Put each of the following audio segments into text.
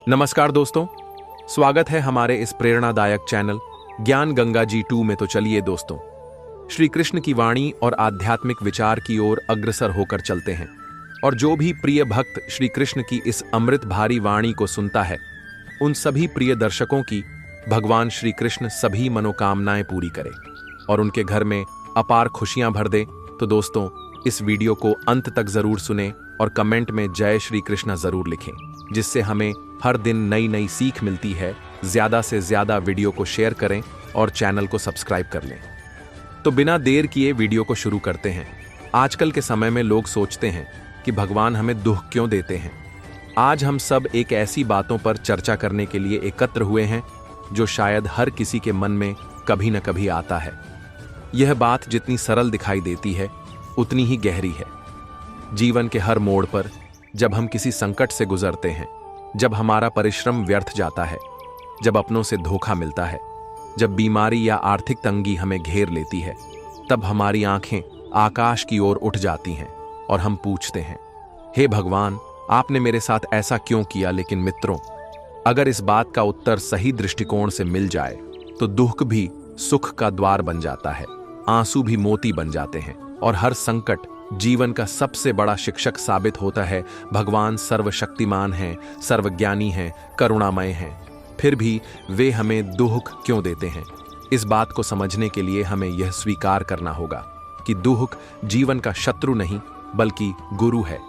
नमस्कार दोस्तों, स्वागत है हमारे इस प्रेरणादायक चैनल ज्ञान गंगा जी 2 में। तो चलिए दोस्तों, श्री कृष्ण की वाणी और आध्यात्मिक विचार की ओर अग्रसर होकर चलते हैं। और जो भी प्रिय भक्त श्री कृष्ण की इस अमृत भारी वाणी को सुनता है, उन सभी प्रिय दर्शकों की भगवान श्री कृष्ण सभी मनोकामनाएं पूरी करे और उनके घर में अपार खुशियां भर दे। तो दोस्तों, इस वीडियो को अंत तक जरूर सुने और कमेंट में जय श्री कृष्ण जरूर लिखें, जिससे हमें हर दिन नई नई सीख मिलती है। ज्यादा से ज्यादा वीडियो को शेयर करें और चैनल को सब्सक्राइब कर लें। तो बिना देर किए वीडियो को शुरू करते हैं। आजकल के समय में लोग सोचते हैं कि भगवान हमें दुख क्यों देते हैं। आज हम सब एक ऐसी बातों पर चर्चा करने के लिए एकत्र हुए हैं जो शायद हर किसी के मन में कभी न कभी आता है। यह बात जितनी सरल दिखाई देती है, उतनी ही गहरी है। जीवन के हर मोड़ पर जब हम किसी संकट से गुजरते हैं, जब हमारा परिश्रम व्यर्थ जाता है, जब अपनों से धोखा मिलता है, जब बीमारी या आर्थिक तंगी हमें घेर लेती है, तब हमारी आंखें आकाश की ओर उठ जाती हैं और हम पूछते हैं, हे भगवान, आपने मेरे साथ ऐसा क्यों किया। लेकिन मित्रों, अगर इस बात का उत्तर सही दृष्टिकोण से मिल जाए तो दुख भी सुख का द्वार बन जाता है, आंसू भी मोती बन जाते हैं और हर संकट जीवन का सबसे बड़ा शिक्षक साबित होता है। भगवान सर्वशक्तिमान हैं, सर्वज्ञानी हैं, करुणामय हैं, फिर भी वे हमें दुख क्यों देते हैं। इस बात को समझने के लिए हमें यह स्वीकार करना होगा कि दुख जीवन का शत्रु नहीं बल्कि गुरु है।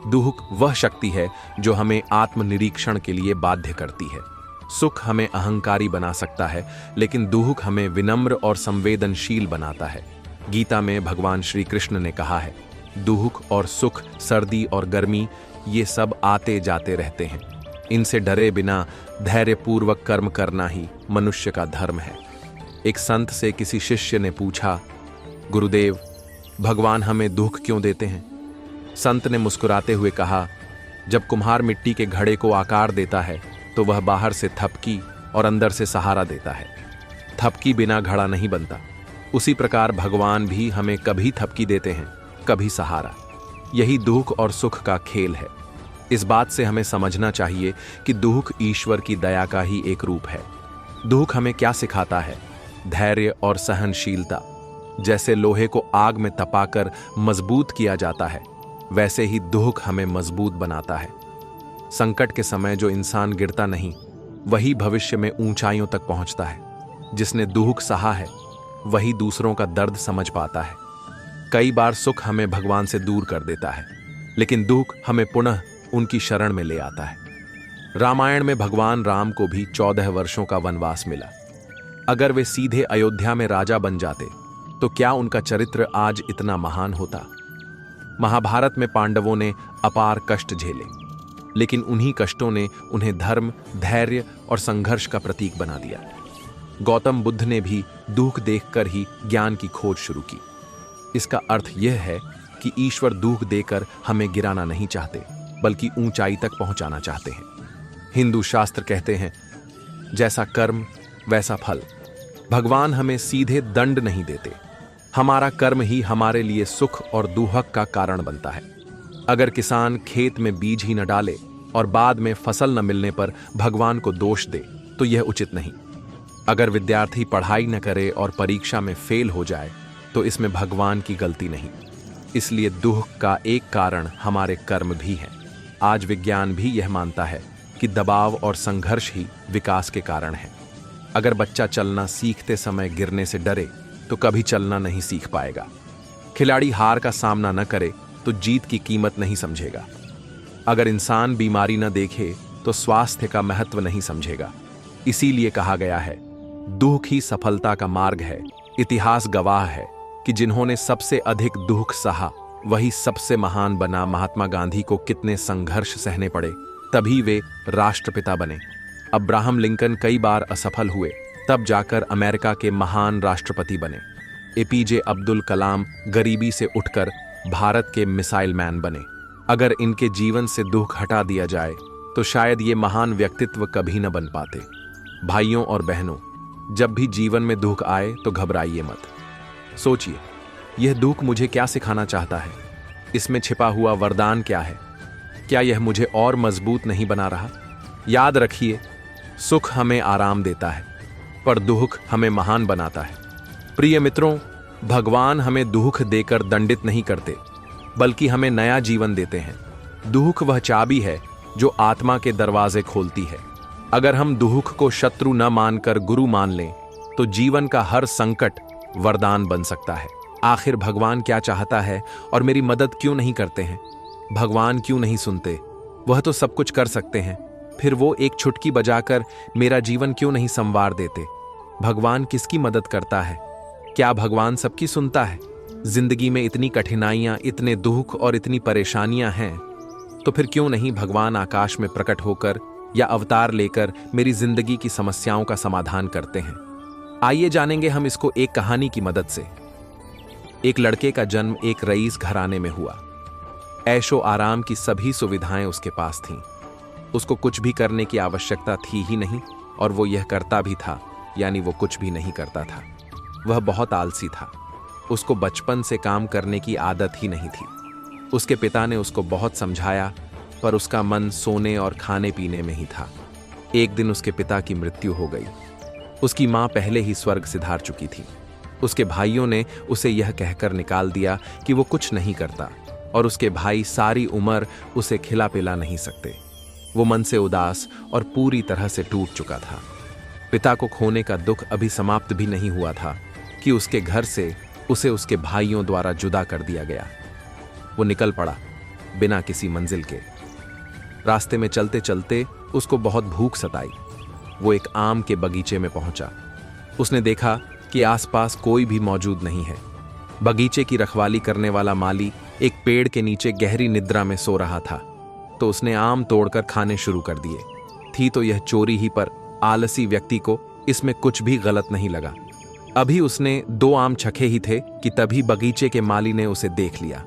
दुख वह शक्ति है जो हमें आत्मनिरीक्षण के लिए बाध्य करती है। सुख हमें अहंकारी बना सकता है, लेकिन दुख हमें विनम्र और संवेदनशील बनाता है। गीता में भगवान श्री कृष्ण ने कहा है, दुख और सुख, सर्दी और गर्मी, ये सब आते जाते रहते हैं। इनसे डरे बिना धैर्यपूर्वक कर्म करना ही मनुष्य का धर्म है। एक संत से किसी शिष्य ने पूछा, गुरुदेव, भगवान हमें दुख क्यों देते हैं। संत ने मुस्कुराते हुए कहा, जब कुम्हार मिट्टी के घड़े को आकार देता है तो वह बाहर से थपकी और अंदर से सहारा देता है। थपकी बिना घड़ा नहीं बनता। उसी प्रकार भगवान भी हमें कभी थपकी देते हैं, कभी सहारा। यही दुख और सुख का खेल है। इस बात से हमें समझना चाहिए कि दुख ईश्वर की दया का ही एक रूप है। दुख हमें क्या सिखाता है? धैर्य और सहनशीलता। जैसे लोहे को आग में तपाकर मजबूत किया जाता है, वैसे ही दुख हमें मजबूत बनाता है। संकट के समय जो इंसान गिरता नहीं, वही भविष्य में ऊंचाइयों तक पहुंचता है। जिसने दुख सहा है, वही दूसरों का दर्द समझ पाता है। कई बार सुख हमें भगवान से दूर कर देता है, लेकिन दुख हमें पुनः उनकी शरण में ले आता है। रामायण में भगवान राम को भी 14 वर्षों का वनवास मिला। अगर वे सीधे अयोध्या में राजा बन जाते तो क्या उनका चरित्र आज इतना महान होता। महाभारत में पांडवों ने अपार कष्ट झेले, लेकिन उन्हीं कष्टों ने उन्हें धर्म, धैर्य और संघर्ष का प्रतीक बना दिया। गौतम बुद्ध ने भी दुख देखकर ही ज्ञान की खोज शुरू की। इसका अर्थ यह है कि ईश्वर दुख देकर हमें गिराना नहीं चाहते, बल्कि ऊंचाई तक पहुंचाना चाहते हैं। हिंदू शास्त्र कहते हैं, जैसा कर्म वैसा फल। भगवान हमें सीधे दंड नहीं देते। हमारा कर्म ही हमारे लिए सुख और दुख का कारण बनता है। अगर किसान खेत में बीज ही न डाले और बाद में फसल न मिलने पर भगवान को दोष दे, तो यह उचित नहीं। अगर विद्यार्थी पढ़ाई न करे और परीक्षा में फेल हो जाए, तो इसमें भगवान की गलती नहीं। इसलिए दुख का एक कारण हमारे कर्म भी है। आज विज्ञान भी यह मानता है कि दबाव और संघर्ष ही विकास के कारण है। अगर बच्चा चलना सीखते समय गिरने से डरे तो कभी चलना नहीं सीख पाएगा। खिलाड़ी हार का सामना न करे तो जीत की कीमत नहीं समझेगा। अगर इंसान बीमारी न देखे तो स्वास्थ्य का महत्व नहीं समझेगा। इसीलिए कहा गया है, दुख ही सफलता का मार्ग है। इतिहास गवाह है कि जिन्होंने सबसे अधिक दुख सहा, वही सबसे महान बना। महात्मा गांधी को कितने संघर्ष सहने पड़े, तभी वे राष्ट्रपिता बने। अब्राहम लिंकन कई बार असफल हुए, तब जाकर अमेरिका के महान राष्ट्रपति बने। एपीजे अब्दुल कलाम गरीबी से उठकर भारत के मिसाइल मैन बने। अगर इनके जीवन से दुख हटा दिया जाए तो शायद ये महान व्यक्तित्व कभी न बन पाते। भाइयों और बहनों, जब भी जीवन में दुख आए तो घबराइए मत। सोचिए, यह दुख मुझे क्या सिखाना चाहता है? इसमें छिपा हुआ वरदान क्या है? क्या यह मुझे और मजबूत नहीं बना रहा? याद रखिए, सुख हमें आराम देता है, पर दुख हमें महान बनाता है। प्रिय मित्रों, भगवान हमें दुख देकर दंडित नहीं करते, बल्कि हमें नया जीवन देते हैं। दुख वह चाबी है जो आत्मा के दरवाजे खोलती है। अगर हम दुख को शत्रु न मानकर गुरु मान लें, तो जीवन का हर संकट वरदान बन सकता है। आखिर भगवान क्या चाहता है और मेरी मदद क्यों नहीं करते हैं? भगवान क्यों नहीं सुनते? वह तो सब कुछ कर सकते हैं, फिर वो एक चुटकी बजाकर मेरा जीवन क्यों नहीं संवार देते? भगवान किसकी मदद करता है? क्या भगवान सबकी सुनता है? जिंदगी में इतनी कठिनाइयां, इतने दुख और इतनी परेशानियां हैं, तो फिर क्यों नहीं भगवान आकाश में प्रकट होकर या अवतार लेकर मेरी जिंदगी की समस्याओं का समाधान करते हैं? आइए जानेंगे हम इसको एक कहानी की मदद से। एक लड़के का जन्म एक रईस घराने में हुआ। ऐशो आराम की सभी सुविधाएं उसके पास थीं। उसको कुछ भी करने की आवश्यकता थी ही नहीं, और वो यह करता भी था, यानी वो कुछ भी नहीं करता था। वह बहुत आलसी था। उसको बचपन से काम करने की आदत ही नहीं थी। उसके पिता ने उसको बहुत समझाया, पर उसका मन सोने और खाने पीने में ही था। एक दिन उसके पिता की मृत्यु हो गई। उसकी माँ पहले ही स्वर्ग सिधार चुकी थी। उसके भाइयों ने उसे यह कहकर निकाल दिया कि वो कुछ नहीं करता, और उसके भाई सारी उम्र उसे खिला पिला नहीं सकते। वो मन से उदास और पूरी तरह से टूट चुका था। पिता को खोने का दुख अभी समाप्त भी नहीं हुआ था कि उसके घर से उसे उसके भाइयों द्वारा जुदा कर दिया गया। वो निकल पड़ा बिना किसी मंजिल के। रास्ते में चलते चलते उसको बहुत भूख सताई। वो एक आम के बगीचे में पहुंचा। उसने देखा कि आसपास कोई भी मौजूद नहीं है। बगीचे की रखवाली करने वाला माली एक पेड़ के नीचे गहरी निद्रा में सो रहा था, तो उसने आम तोड़कर खाने शुरू कर दिए। थी तो यह चोरी ही, पर आलसी व्यक्ति को इसमें कुछ भी गलत नहीं लगा। अभी उसने 2 आम चखे ही थे कि तभी बगीचे के माली ने उसे देख लिया।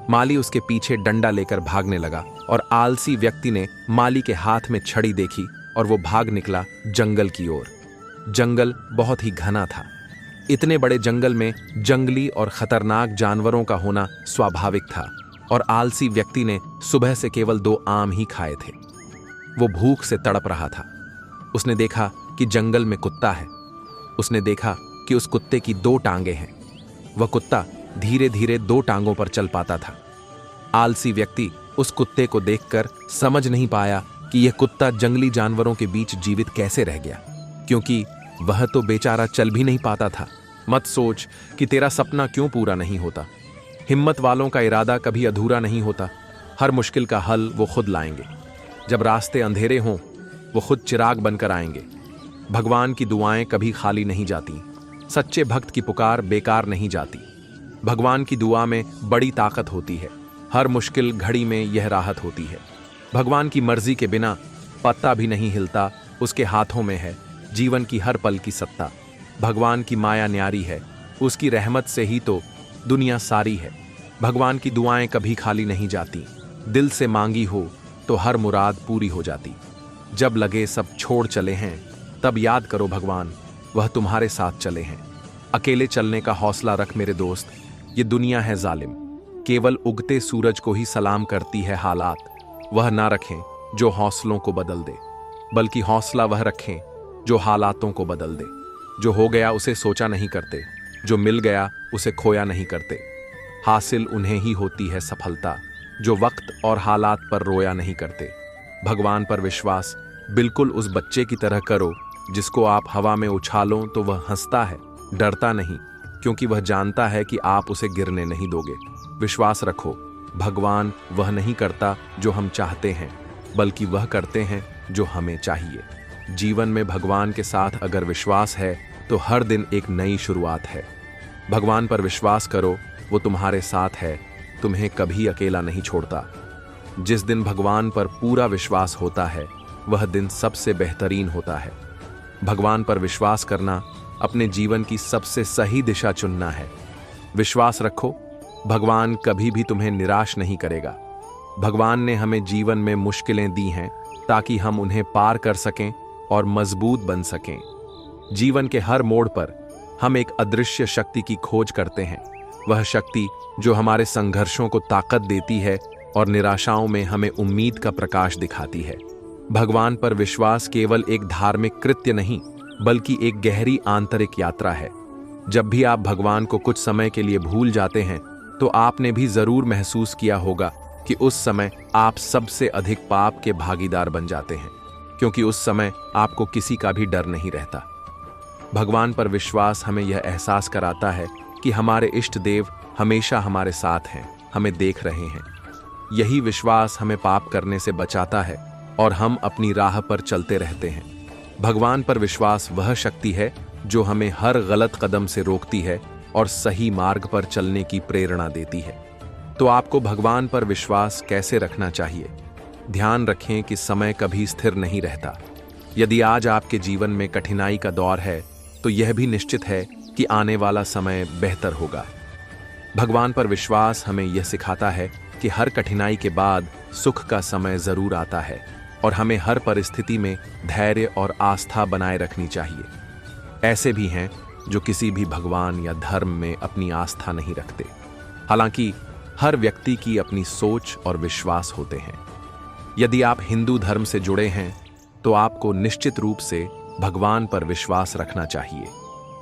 माली उसके पीछे डंडा लेकर भागने लगा, और आलसी व्यक्ति ने माली के हाथ में छड़ी देखी और वो भाग निकला जंगल की ओर। जंगल बहुत ही घना था। इतने बड़े जंगल में जंगली और खतरनाक जानवरों का होना स्वाभाविक था, और आलसी व्यक्ति ने सुबह से केवल 2 आम ही खाए थे। वो भूख से तड़प रहा था। उसने देखा कि जंगल में कुत्ता है। उसने देखा कि उस कुत्ते की 2 टांगे हैं। वह कुत्ता धीरे धीरे 2 टांगों पर चल पाता था। आलसी व्यक्ति उस कुत्ते को देखकर समझ नहीं पाया कि यह कुत्ता जंगली जानवरों के बीच जीवित कैसे रह गया, क्योंकि वह तो बेचारा चल भी नहीं पाता था। मत सोच कि तेरा सपना क्यों पूरा नहीं होता। हिम्मत वालों का इरादा कभी अधूरा नहीं होता। हर मुश्किल का हल वो खुद लाएंगे। जब रास्ते अंधेरे हों, वो खुद चिराग बनकर आएंगे। भगवान की दुआएं कभी खाली नहीं जाती। सच्चे भक्त की पुकार बेकार नहीं जाती। भगवान की दुआ में बड़ी ताकत होती है। हर मुश्किल घड़ी में यह राहत होती है। भगवान की मर्जी के बिना पत्ता भी नहीं हिलता। उसके हाथों में है जीवन की हर पल की सत्ता। भगवान की माया न्यारी है। उसकी रहमत से ही तो दुनिया सारी है। भगवान की दुआएं कभी खाली नहीं जाती। दिल से मांगी हो तो हर मुराद पूरी हो जाती। जब लगे सब छोड़ चले हैं, तब याद करो भगवान, वह तुम्हारे साथ चले हैं। अकेले चलने का हौसला रख मेरे दोस्त। ये दुनिया है जालिम, केवल उगते सूरज को ही सलाम करती है हालात। वह ना रखें जो हौसलों को बदल दे, बल्कि हौसला वह रखें जो हालातों को बदल दे। जो हो गया उसे सोचा नहीं करते, जो मिल गया उसे खोया नहीं करते। हासिल उन्हें ही होती है सफलता जो वक्त और हालात पर रोया नहीं करते। भगवान पर विश्वास बिल्कुल उस बच्चे की तरह करो जिसको आप हवा में उछालो तो वह हंसता है, डरता नहीं, क्योंकि वह जानता है कि आप उसे गिरने नहीं दोगे। विश्वास रखो, भगवान वह नहीं करता जो हम चाहते हैं, बल्कि वह करते हैं जो हमें चाहिए। जीवन में भगवान के साथ अगर विश्वास है तो हर दिन एक नई शुरुआत है। भगवान पर विश्वास करो, वो तुम्हारे साथ है, तुम्हें कभी अकेला नहीं छोड़ता। जिस दिन भगवान पर पूरा विश्वास होता है, वह दिन सबसे बेहतरीन होता है। भगवान पर विश्वास करना अपने जीवन की सबसे सही दिशा चुनना है। विश्वास रखो, भगवान कभी भी तुम्हें निराश नहीं करेगा। भगवान ने हमें जीवन में मुश्किलें दी हैं ताकि हम उन्हें पार कर सकें और मजबूत बन सकें। जीवन के हर मोड़ पर हम एक अदृश्य शक्ति की खोज करते हैं। वह शक्ति जो हमारे संघर्षों को ताकत देती है और निराशाओं में हमें उम्मीद का प्रकाश दिखाती है। भगवान पर विश्वास केवल एक धार्मिक कृत्य नहीं, बल्कि एक गहरी आंतरिक यात्रा है। जब भी आप भगवान को कुछ समय के लिए भूल जाते हैं, तो आपने भी जरूर महसूस किया होगा कि उस समय आप सबसे अधिक पाप के भागीदार बन जाते हैं, क्योंकि उस समय आपको किसी का भी डर नहीं रहता। भगवान पर विश्वास हमें यह एहसास कराता है कि हमारे इष्ट देव हमेशा हमारे साथ हैं, हमें देख रहे हैं। यही विश्वास हमें पाप करने से बचाता है और हम अपनी राह पर चलते रहते हैं। भगवान पर विश्वास वह शक्ति है जो हमें हर गलत कदम से रोकती है और सही मार्ग पर चलने की प्रेरणा देती है। तो आपको भगवान पर विश्वास कैसे रखना चाहिए? ध्यान रखें कि समय कभी स्थिर नहीं रहता। यदि आज आपके जीवन में कठिनाई का दौर है, तो यह भी निश्चित है कि आने वाला समय बेहतर होगा। भगवान पर विश्वास हमें यह सिखाता है कि हर कठिनाई के बाद सुख का समय जरूर आता है और हमें हर परिस्थिति में धैर्य और आस्था बनाए रखनी चाहिए। ऐसे भी हैं जो किसी भी भगवान या धर्म में अपनी आस्था नहीं रखते। हालांकि हर व्यक्ति की अपनी सोच और विश्वास होते हैं। यदि आप हिंदू धर्म से जुड़े हैं, तो आपको निश्चित रूप से भगवान पर विश्वास रखना चाहिए,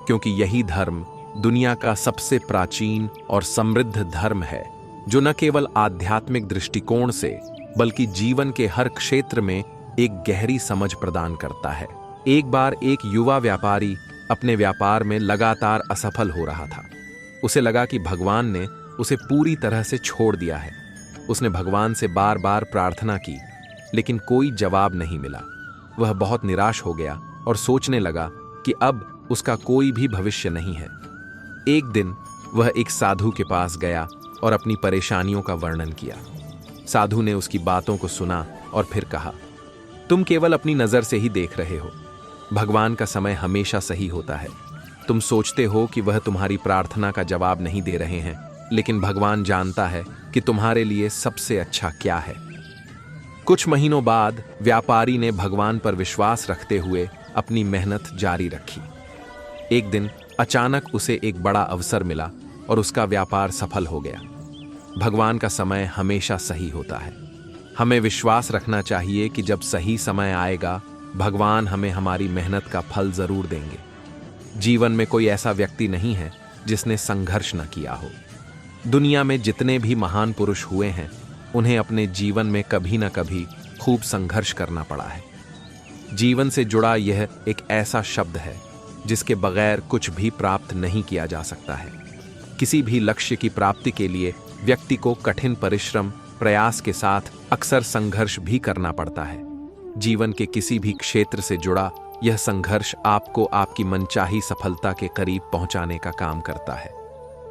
क्योंकि यही धर्म दुनिया का सबसे प्राचीन और समृद्ध धर्म है, जो न केवल आध्यात्मिक दृष्टिकोण से बल्कि जीवन के हर क्षेत्र में एक गहरी समझ प्रदान करता है। एक बार एक युवा व्यापारी अपने व्यापार में लगातार असफल हो रहा था। उसे लगा कि भगवान ने उसे पूरी तरह से छोड़ दिया है। उसने भगवान से बार बार प्रार्थना की, लेकिन कोई जवाब नहीं मिला। वह बहुत निराश हो गया और सोचने लगा कि अब उसका कोई भी भविष्य नहीं है। एक दिन वह एक साधु के पास गया और अपनी परेशानियों का वर्णन किया। साधु ने उसकी बातों को सुना और फिर कहा, तुम केवल अपनी नजर से ही देख रहे हो। भगवान का समय हमेशा सही होता है। तुम सोचते हो कि वह तुम्हारी प्रार्थना का जवाब नहीं दे रहे हैं, लेकिन भगवान जानता है कि तुम्हारे लिए सबसे अच्छा क्या है। कुछ महीनों बाद व्यापारी ने भगवान पर विश्वास रखते हुए अपनी मेहनत जारी रखी। एक दिन अचानक उसे एक बड़ा अवसर मिला और उसका व्यापार सफल हो गया। भगवान का समय हमेशा सही होता है। हमें विश्वास रखना चाहिए कि जब सही समय आएगा, भगवान हमें हमारी मेहनत का फल जरूर देंगे। जीवन में कोई ऐसा व्यक्ति नहीं है जिसने संघर्ष न किया हो। दुनिया में जितने भी महान पुरुष हुए हैं, उन्हें अपने जीवन में कभी न कभी खूब संघर्ष करना पड़ा है। जीवन से जुड़ा यह एक ऐसा शब्द है जिसके बगैर कुछ भी प्राप्त नहीं किया जा सकता है। किसी भी लक्ष्य की प्राप्ति के लिए व्यक्ति को कठिन परिश्रम, प्रयास के साथ अक्सर संघर्ष भी करना पड़ता है। जीवन के किसी भी क्षेत्र से जुड़ा यह संघर्ष आपको आपकी मनचाही सफलता के करीब पहुंचाने का काम करता है।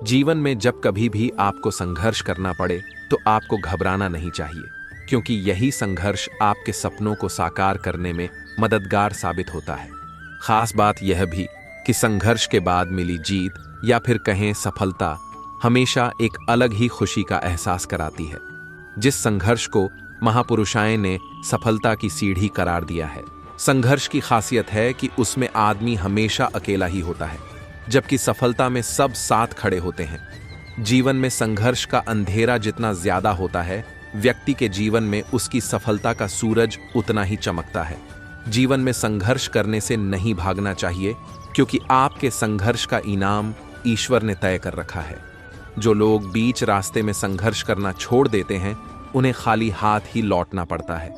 जीवन में जब कभी भी आपको संघर्ष करना पड़े, तो आपको घबराना नहीं चाहिए, क्योंकि यही संघर्ष आपके सपनों को साकार करने में मददगार साबित होता है। खास बात यह भी कि संघर्ष के बाद मिली जीत या फिर कहें सफलता हमेशा एक अलग ही खुशी का एहसास कराती है। जिस संघर्ष को महापुरुषाएं ने सफलता की सीढ़ी करार दिया है। संघर्ष की खासियत है कि उसमें आदमी हमेशा अकेला ही होता है, जबकि सफलता में सब साथ खड़े होते हैं। जीवन में संघर्ष का अंधेरा जितना ज्यादा होता है, व्यक्ति के जीवन में उसकी सफलता का सूरज उतना ही चमकता है। जीवन में संघर्ष करने से नहीं भागना चाहिए, क्योंकि आपके संघर्ष का इनाम ईश्वर ने तय कर रखा है। जो लोग बीच रास्ते में संघर्ष करना छोड़ देते हैं, उन्हें खाली हाथ ही लौटना पड़ता है।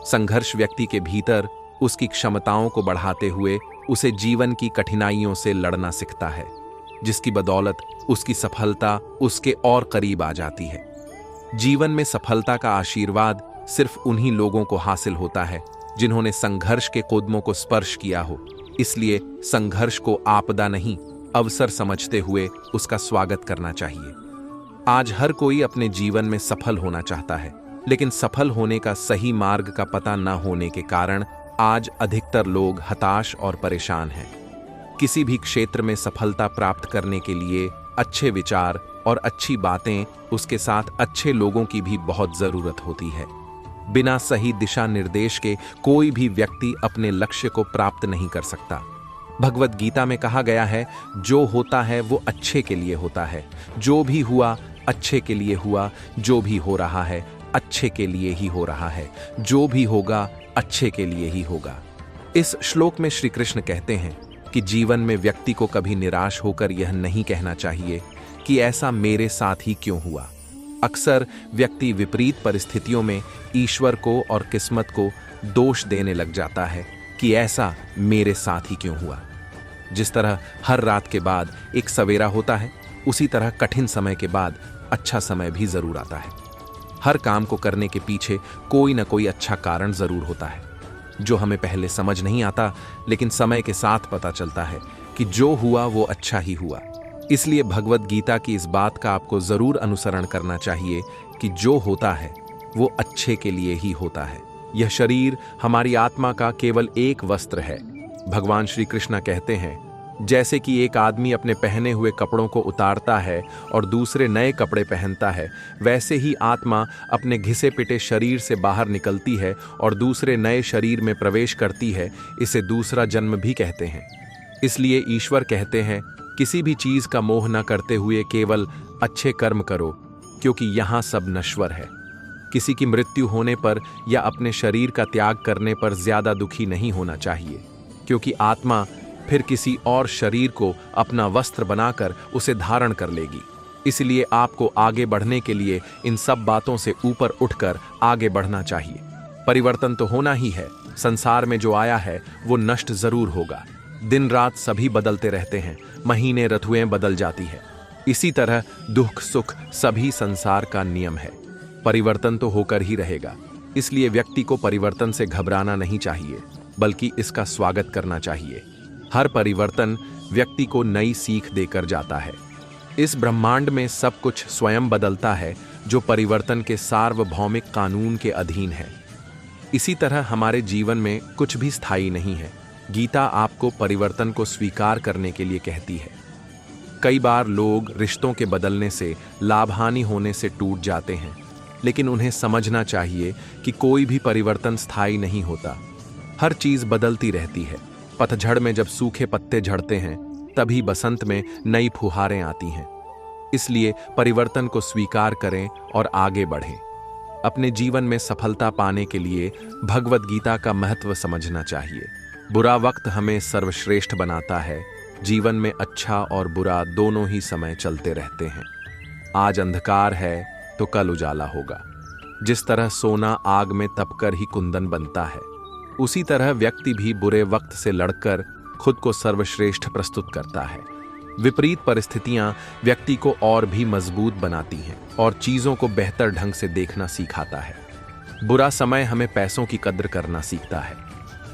संघर्ष व्यक्ति के भीतर उसकी क्षमताओं को बढ़ाते हुए उसे जीवन की कठिनाइयों से लड़ना सिखाता है, जिसकी बदौलत उसकी सफलता उसके और करीब आ जाती है। जीवन में सफलता का आशीर्वाद सिर्फ उन्हीं लोगों को हासिल होता है जिन्होंने संघर्ष के कदमों को स्पर्श किया हो। इसलिए संघर्ष को आपदा नहीं, अवसर समझते हुए उसका स्वागत करना चाहिए। आज हर कोई अपने जीवन में सफल होना चाहता है, लेकिन सफल होने का सही मार्ग का पता न होने के कारण आज अधिकतर लोग हताश और परेशान हैं। किसी भी क्षेत्र में सफलता प्राप्त करने के लिए अच्छे विचार और अच्छी बातें, उसके साथ अच्छे लोगों की भी बहुत जरूरत होती है। बिना सही दिशा निर्देश के कोई भी व्यक्ति अपने लक्ष्य को प्राप्त नहीं कर सकता। भगवत गीता में कहा गया है, जो होता है वो अच्छे के लिए होता है, जो भी हुआ अच्छे के लिए हुआ, जो भी हो रहा है अच्छे के लिए ही हो रहा है, जो भी होगा अच्छे के लिए ही होगा। इस श्लोक में श्री कृष्ण कहते हैं कि जीवन में व्यक्ति को कभी निराश होकर यह नहीं कहना चाहिए कि ऐसा मेरे साथ ही क्यों हुआ। अक्सर व्यक्ति विपरीत परिस्थितियों में ईश्वर को और किस्मत को दोष देने लग जाता है कि ऐसा मेरे साथ ही क्यों हुआ। जिस तरह हर रात के बाद एक सवेरा होता है, उसी तरह कठिन समय के बाद अच्छा समय भी जरूर आता है। हर काम को करने के पीछे कोई ना कोई अच्छा कारण जरूर होता है, जो हमें पहले समझ नहीं आता, लेकिन समय के साथ पता चलता है कि जो हुआ वो अच्छा ही हुआ। इसलिए भगवद गीता की इस बात का आपको जरूर अनुसरण करना चाहिए कि जो होता है वो अच्छे के लिए ही होता है। यह शरीर हमारी आत्मा का केवल एक वस्त्र है। भगवान श्री कृष्ण कहते हैं, जैसे कि एक आदमी अपने पहने हुए कपड़ों को उतारता है और दूसरे नए कपड़े पहनता है, वैसे ही आत्मा अपने घिसे पिटे शरीर से बाहर निकलती है और दूसरे नए शरीर में प्रवेश करती है। इसे दूसरा जन्म भी कहते हैं। इसलिए ईश्वर कहते हैं, किसी भी चीज का मोह न करते हुए केवल अच्छे कर्म करो, क्योंकि यहाँ सब नश्वर है। किसी की मृत्यु होने पर या अपने शरीर का त्याग करने पर ज्यादा दुखी नहीं होना चाहिए, क्योंकि आत्मा फिर किसी और शरीर को अपना वस्त्र बनाकर उसे धारण कर लेगी। इसलिए आपको आगे बढ़ने के लिए इन सब बातों से ऊपर उठकर आगे बढ़ना चाहिए। परिवर्तन तो होना ही है। संसार में जो आया है वो नष्ट जरूर होगा। दिन रात सभी बदलते रहते हैं, महीने ऋतुएं बदल जाती है। इसी तरह दुख सुख सभी संसार का नियम है। परिवर्तन तो होकर ही रहेगा। इसलिए व्यक्ति को परिवर्तन से घबराना नहीं चाहिए, बल्कि इसका स्वागत करना चाहिए। हर परिवर्तन व्यक्ति को नई सीख देकर जाता है। इस ब्रह्मांड में सब कुछ स्वयं बदलता है, जो परिवर्तन के सार्वभौमिक कानून के अधीन है। इसी तरह हमारे जीवन में कुछ भी स्थायी नहीं है। गीता आपको परिवर्तन को स्वीकार करने के लिए कहती है। कई बार लोग रिश्तों के बदलने से, लाभहानि होने से टूट जाते हैं, लेकिन उन्हें समझना चाहिए कि कोई भी परिवर्तन स्थायी नहीं होता। हर चीज बदलती रहती है। पतझड़ में जब सूखे पत्ते झड़ते हैं, तभी बसंत में नई फुहारें आती हैं। इसलिए परिवर्तन को स्वीकार करें और आगे बढ़ें। अपने जीवन में सफलता पाने के लिए भगवद गीता का महत्व समझना चाहिए। बुरा वक्त हमें सर्वश्रेष्ठ बनाता है। जीवन में अच्छा और बुरा दोनों ही समय चलते रहते हैं। आज अंधकार है तो कल उजाला होगा। जिस तरह सोना आग में तपकर ही कुंदन बनता है, उसी तरह व्यक्ति भी बुरे वक्त से लड़कर खुद को सर्वश्रेष्ठ प्रस्तुत करता है। विपरीत परिस्थितियां व्यक्ति को और भी मजबूत बनाती हैं और चीजों को बेहतर ढंग से देखना सिखाता है। बुरा समय हमें पैसों की कद्र करना सीखता है।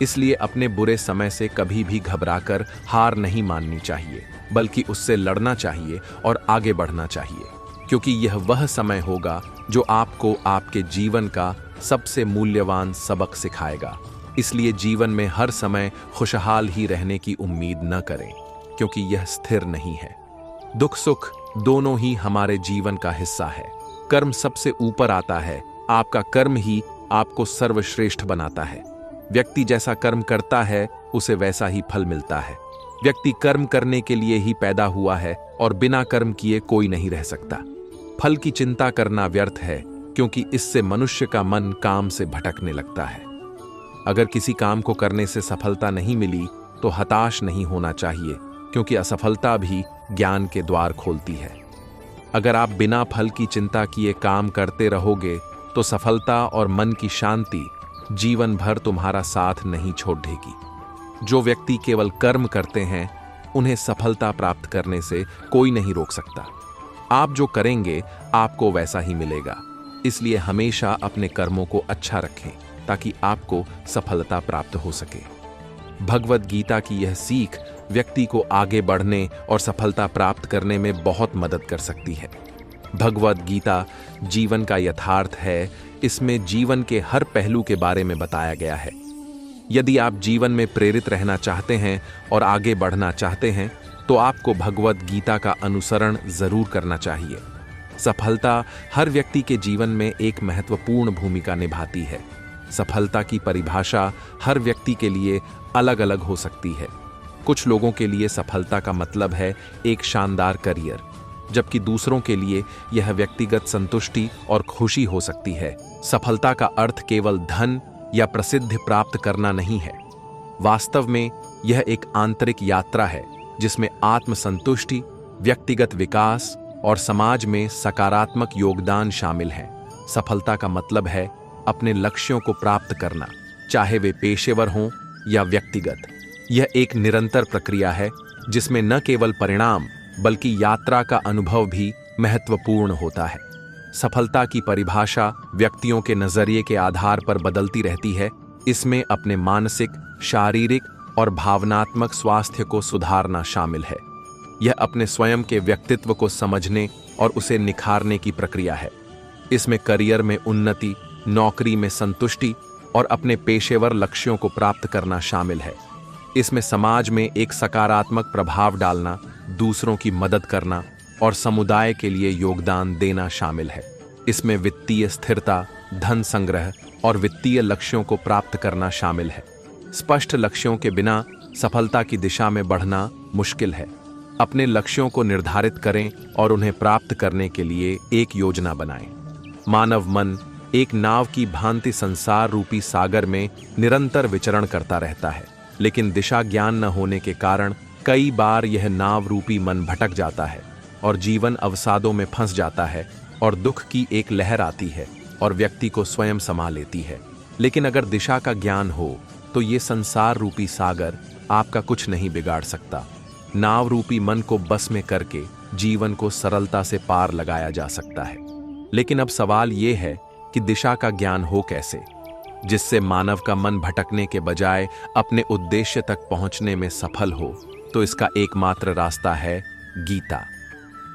इसलिए अपने बुरे समय से कभी भी घबराकर हार नहीं माननी चाहिए, बल्कि उससे लड़ना चाहिए और आगे बढ़ना चाहिए, क्योंकि यह वह समय होगा जो आपको आपके जीवन का सबसे मूल्यवान सबक सिखाएगा। इसलिए जीवन में हर समय खुशहाल ही रहने की उम्मीद न करें, क्योंकि यह स्थिर नहीं है। दुख सुख दोनों ही हमारे जीवन का हिस्सा है। कर्म सबसे ऊपर आता है। आपका कर्म ही आपको सर्वश्रेष्ठ बनाता है। व्यक्ति जैसा कर्म करता है, उसे वैसा ही फल मिलता है। व्यक्ति कर्म करने के लिए ही पैदा हुआ है और बिना कर्म किए कोई नहीं रह सकता। फल की चिंता करना व्यर्थ है, क्योंकि इससे मनुष्य का मन काम से भटकने लगता है। अगर किसी काम को करने से सफलता नहीं मिली तो हताश नहीं होना चाहिए, क्योंकि असफलता भी ज्ञान के द्वार खोलती है। अगर आप बिना फल की चिंता किए काम करते रहोगे तो सफलता और मन की शांति जीवन भर तुम्हारा साथ नहीं छोड़ेगी। जो व्यक्ति केवल कर्म करते हैं, उन्हें सफलता प्राप्त करने से कोई नहीं रोक सकता। आप जो करेंगे आपको वैसा ही मिलेगा। इसलिए हमेशा अपने कर्मों को अच्छा रखें, ताकि आपको सफलता प्राप्त हो सके। भगवद गीता की यह सीख व्यक्ति को आगे बढ़ने और सफलता प्राप्त करने में बहुत मदद कर सकती है। भगवद गीता जीवन का यथार्थ है। इसमें जीवन के हर पहलू के बारे में बताया गया है। यदि आप जीवन में प्रेरित रहना चाहते हैं और आगे बढ़ना चाहते हैं, तो आपको भगवद गीता का अनुसरण जरूर करना चाहिए। सफलता हर व्यक्ति के जीवन में एक महत्वपूर्ण भूमिका निभाती है। सफलता की परिभाषा हर व्यक्ति के लिए अलग अलग हो सकती है। कुछ लोगों के लिए सफलता का मतलब है एक शानदार करियर, जबकि दूसरों के लिए यह व्यक्तिगत संतुष्टि और खुशी हो सकती है। सफलता का अर्थ केवल धन या प्रसिद्धि प्राप्त करना नहीं है। वास्तव में यह एक आंतरिक यात्रा है जिसमें आत्मसंतुष्टि, व्यक्तिगत विकास और समाज में सकारात्मक योगदान शामिल है। सफलता का मतलब है अपने लक्ष्यों को प्राप्त करना, चाहे वे पेशेवर हों या व्यक्तिगत। यह एक निरंतर प्रक्रिया है जिसमें न केवल परिणाम बल्कि यात्रा का अनुभव भी महत्वपूर्ण होता है। सफलता की परिभाषा व्यक्तियों के नजरिए के आधार पर बदलती रहती है। इसमें अपने मानसिक, शारीरिक और भावनात्मक स्वास्थ्य को सुधारना शामिल है। यह अपने स्वयं के व्यक्तित्व को समझने और उसे निखारने की प्रक्रिया है। इसमें करियर में उन्नति, नौकरी में संतुष्टि और अपने पेशेवर लक्ष्यों को प्राप्त करना शामिल है। इसमें समाज में एक सकारात्मक प्रभाव डालना, दूसरों की मदद करना और समुदाय के लिए योगदान देना शामिल है। इसमें वित्तीय स्थिरता, धन संग्रह और वित्तीय लक्ष्यों को प्राप्त करना शामिल है। स्पष्ट लक्ष्यों के बिना सफलता की दिशा में बढ़ना मुश्किल है। अपने लक्ष्यों को निर्धारित करें और उन्हें प्राप्त करने के लिए एक योजना बनाएं। मानव मन एक नाव की भांति संसार रूपी सागर में निरंतर विचरण करता रहता है, लेकिन दिशा ज्ञान न होने के कारण कई बार यह नाव रूपी मन भटक जाता है और जीवन अवसादों में फंस जाता है और दुख की एक लहर आती है और व्यक्ति को स्वयं समा लेती है। लेकिन अगर दिशा का ज्ञान हो तो ये संसार रूपी सागर आपका कुछ नहीं बिगाड़ सकता। नाव रूपी मन को बस में करके जीवन को सरलता से पार लगाया जा सकता है। लेकिन अब सवाल ये है कि दिशा का ज्ञान हो कैसे, जिससे मानव का मन भटकने के बजाय अपने उद्देश्य तक पहुंचने में सफल हो। तो इसका एकमात्र रास्ता है गीता।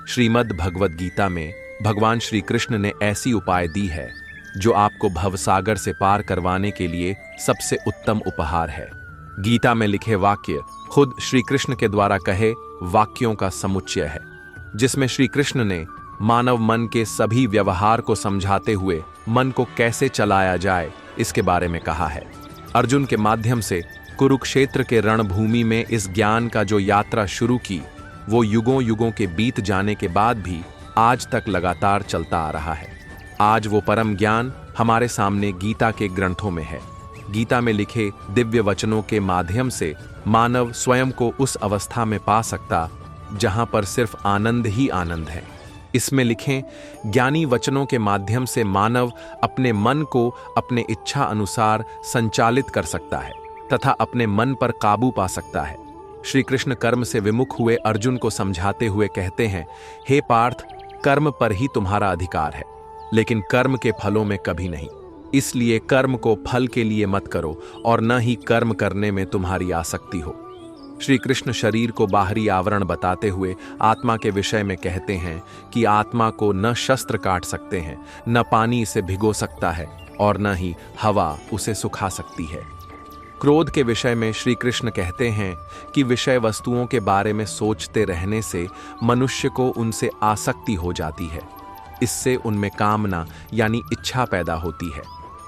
श्रीमद् भगवद गीता में भगवान श्री कृष्ण ने ऐसी उपाय दी है जो आपको भवसागर से पार करवाने के लिए सबसे उत्तम उपहार है। गीता में लिखे वाक्य खुद श्री कृष्ण के द्वारा कहे वाक्यों का समुच्चय है, जिसमें श्री कृष्ण ने मानव मन के सभी व्यवहार को समझाते हुए मन को कैसे चलाया जाए इसके बारे में कहा है। अर्जुन के माध्यम से कुरुक्षेत्र के रणभूमि में इस ज्ञान का जो यात्रा शुरू की, वो युगों युगों के बीत जाने के बाद भी आज तक लगातार चलता आ रहा है। आज वो परम ज्ञान हमारे सामने गीता के ग्रंथों में है। गीता में लिखे दिव्य वचनों के माध्यम से मानव स्वयं को उस अवस्था में पा सकता जहां पर सिर्फ आनंद ही आनंद है। इसमें लिखे ज्ञानी वचनों के माध्यम से मानव अपने मन को अपने इच्छा अनुसार संचालित कर सकता है तथा अपने मन पर काबू पा सकता है। श्री कृष्ण कर्म से विमुख हुए अर्जुन को समझाते हुए कहते हैं, हे पार्थ, कर्म पर ही तुम्हारा अधिकार है, लेकिन कर्म के फलों में कभी नहीं। इसलिए कर्म को फल के लिए मत करो और न ही कर्म करने में तुम्हारी आसक्ति हो। श्री कृष्ण शरीर को बाहरी आवरण बताते हुए आत्मा के विषय में कहते हैं कि आत्मा को न शस्त्र काट सकते हैं, न पानी इसे भिगो सकता है और न ही हवा उसे सुखा सकती है। क्रोध के विषय में श्री कृष्ण कहते हैं कि विषय वस्तुओं के बारे में सोचते रहने से मनुष्य को उनसे आसक्ति हो जाती है। इससे उनमें कामना यानी इच्छा पैदा होती है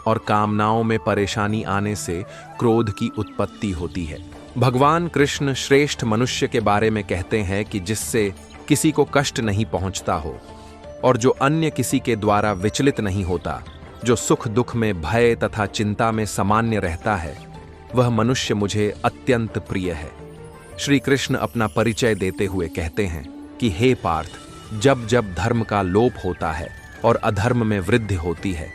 और कामनाओं में परेशानी आने से क्रोध की उत्पत्ति होती है। भगवान कृष्ण श्रेष्ठ मनुष्य के बारे में कहते हैं कि जिससे किसी को कष्ट नहीं पहुंचता हो और जो अन्य किसी के द्वारा विचलित नहीं होता, जो सुख दुख में भय तथा चिंता में सामान्य रहता है, वह मनुष्य मुझे अत्यंत प्रिय है। श्री कृष्ण अपना परिचय देते हुए कहते हैं कि हे पार्थ, जब जब धर्म का लोप होता है और अधर्म में वृद्धि होती है,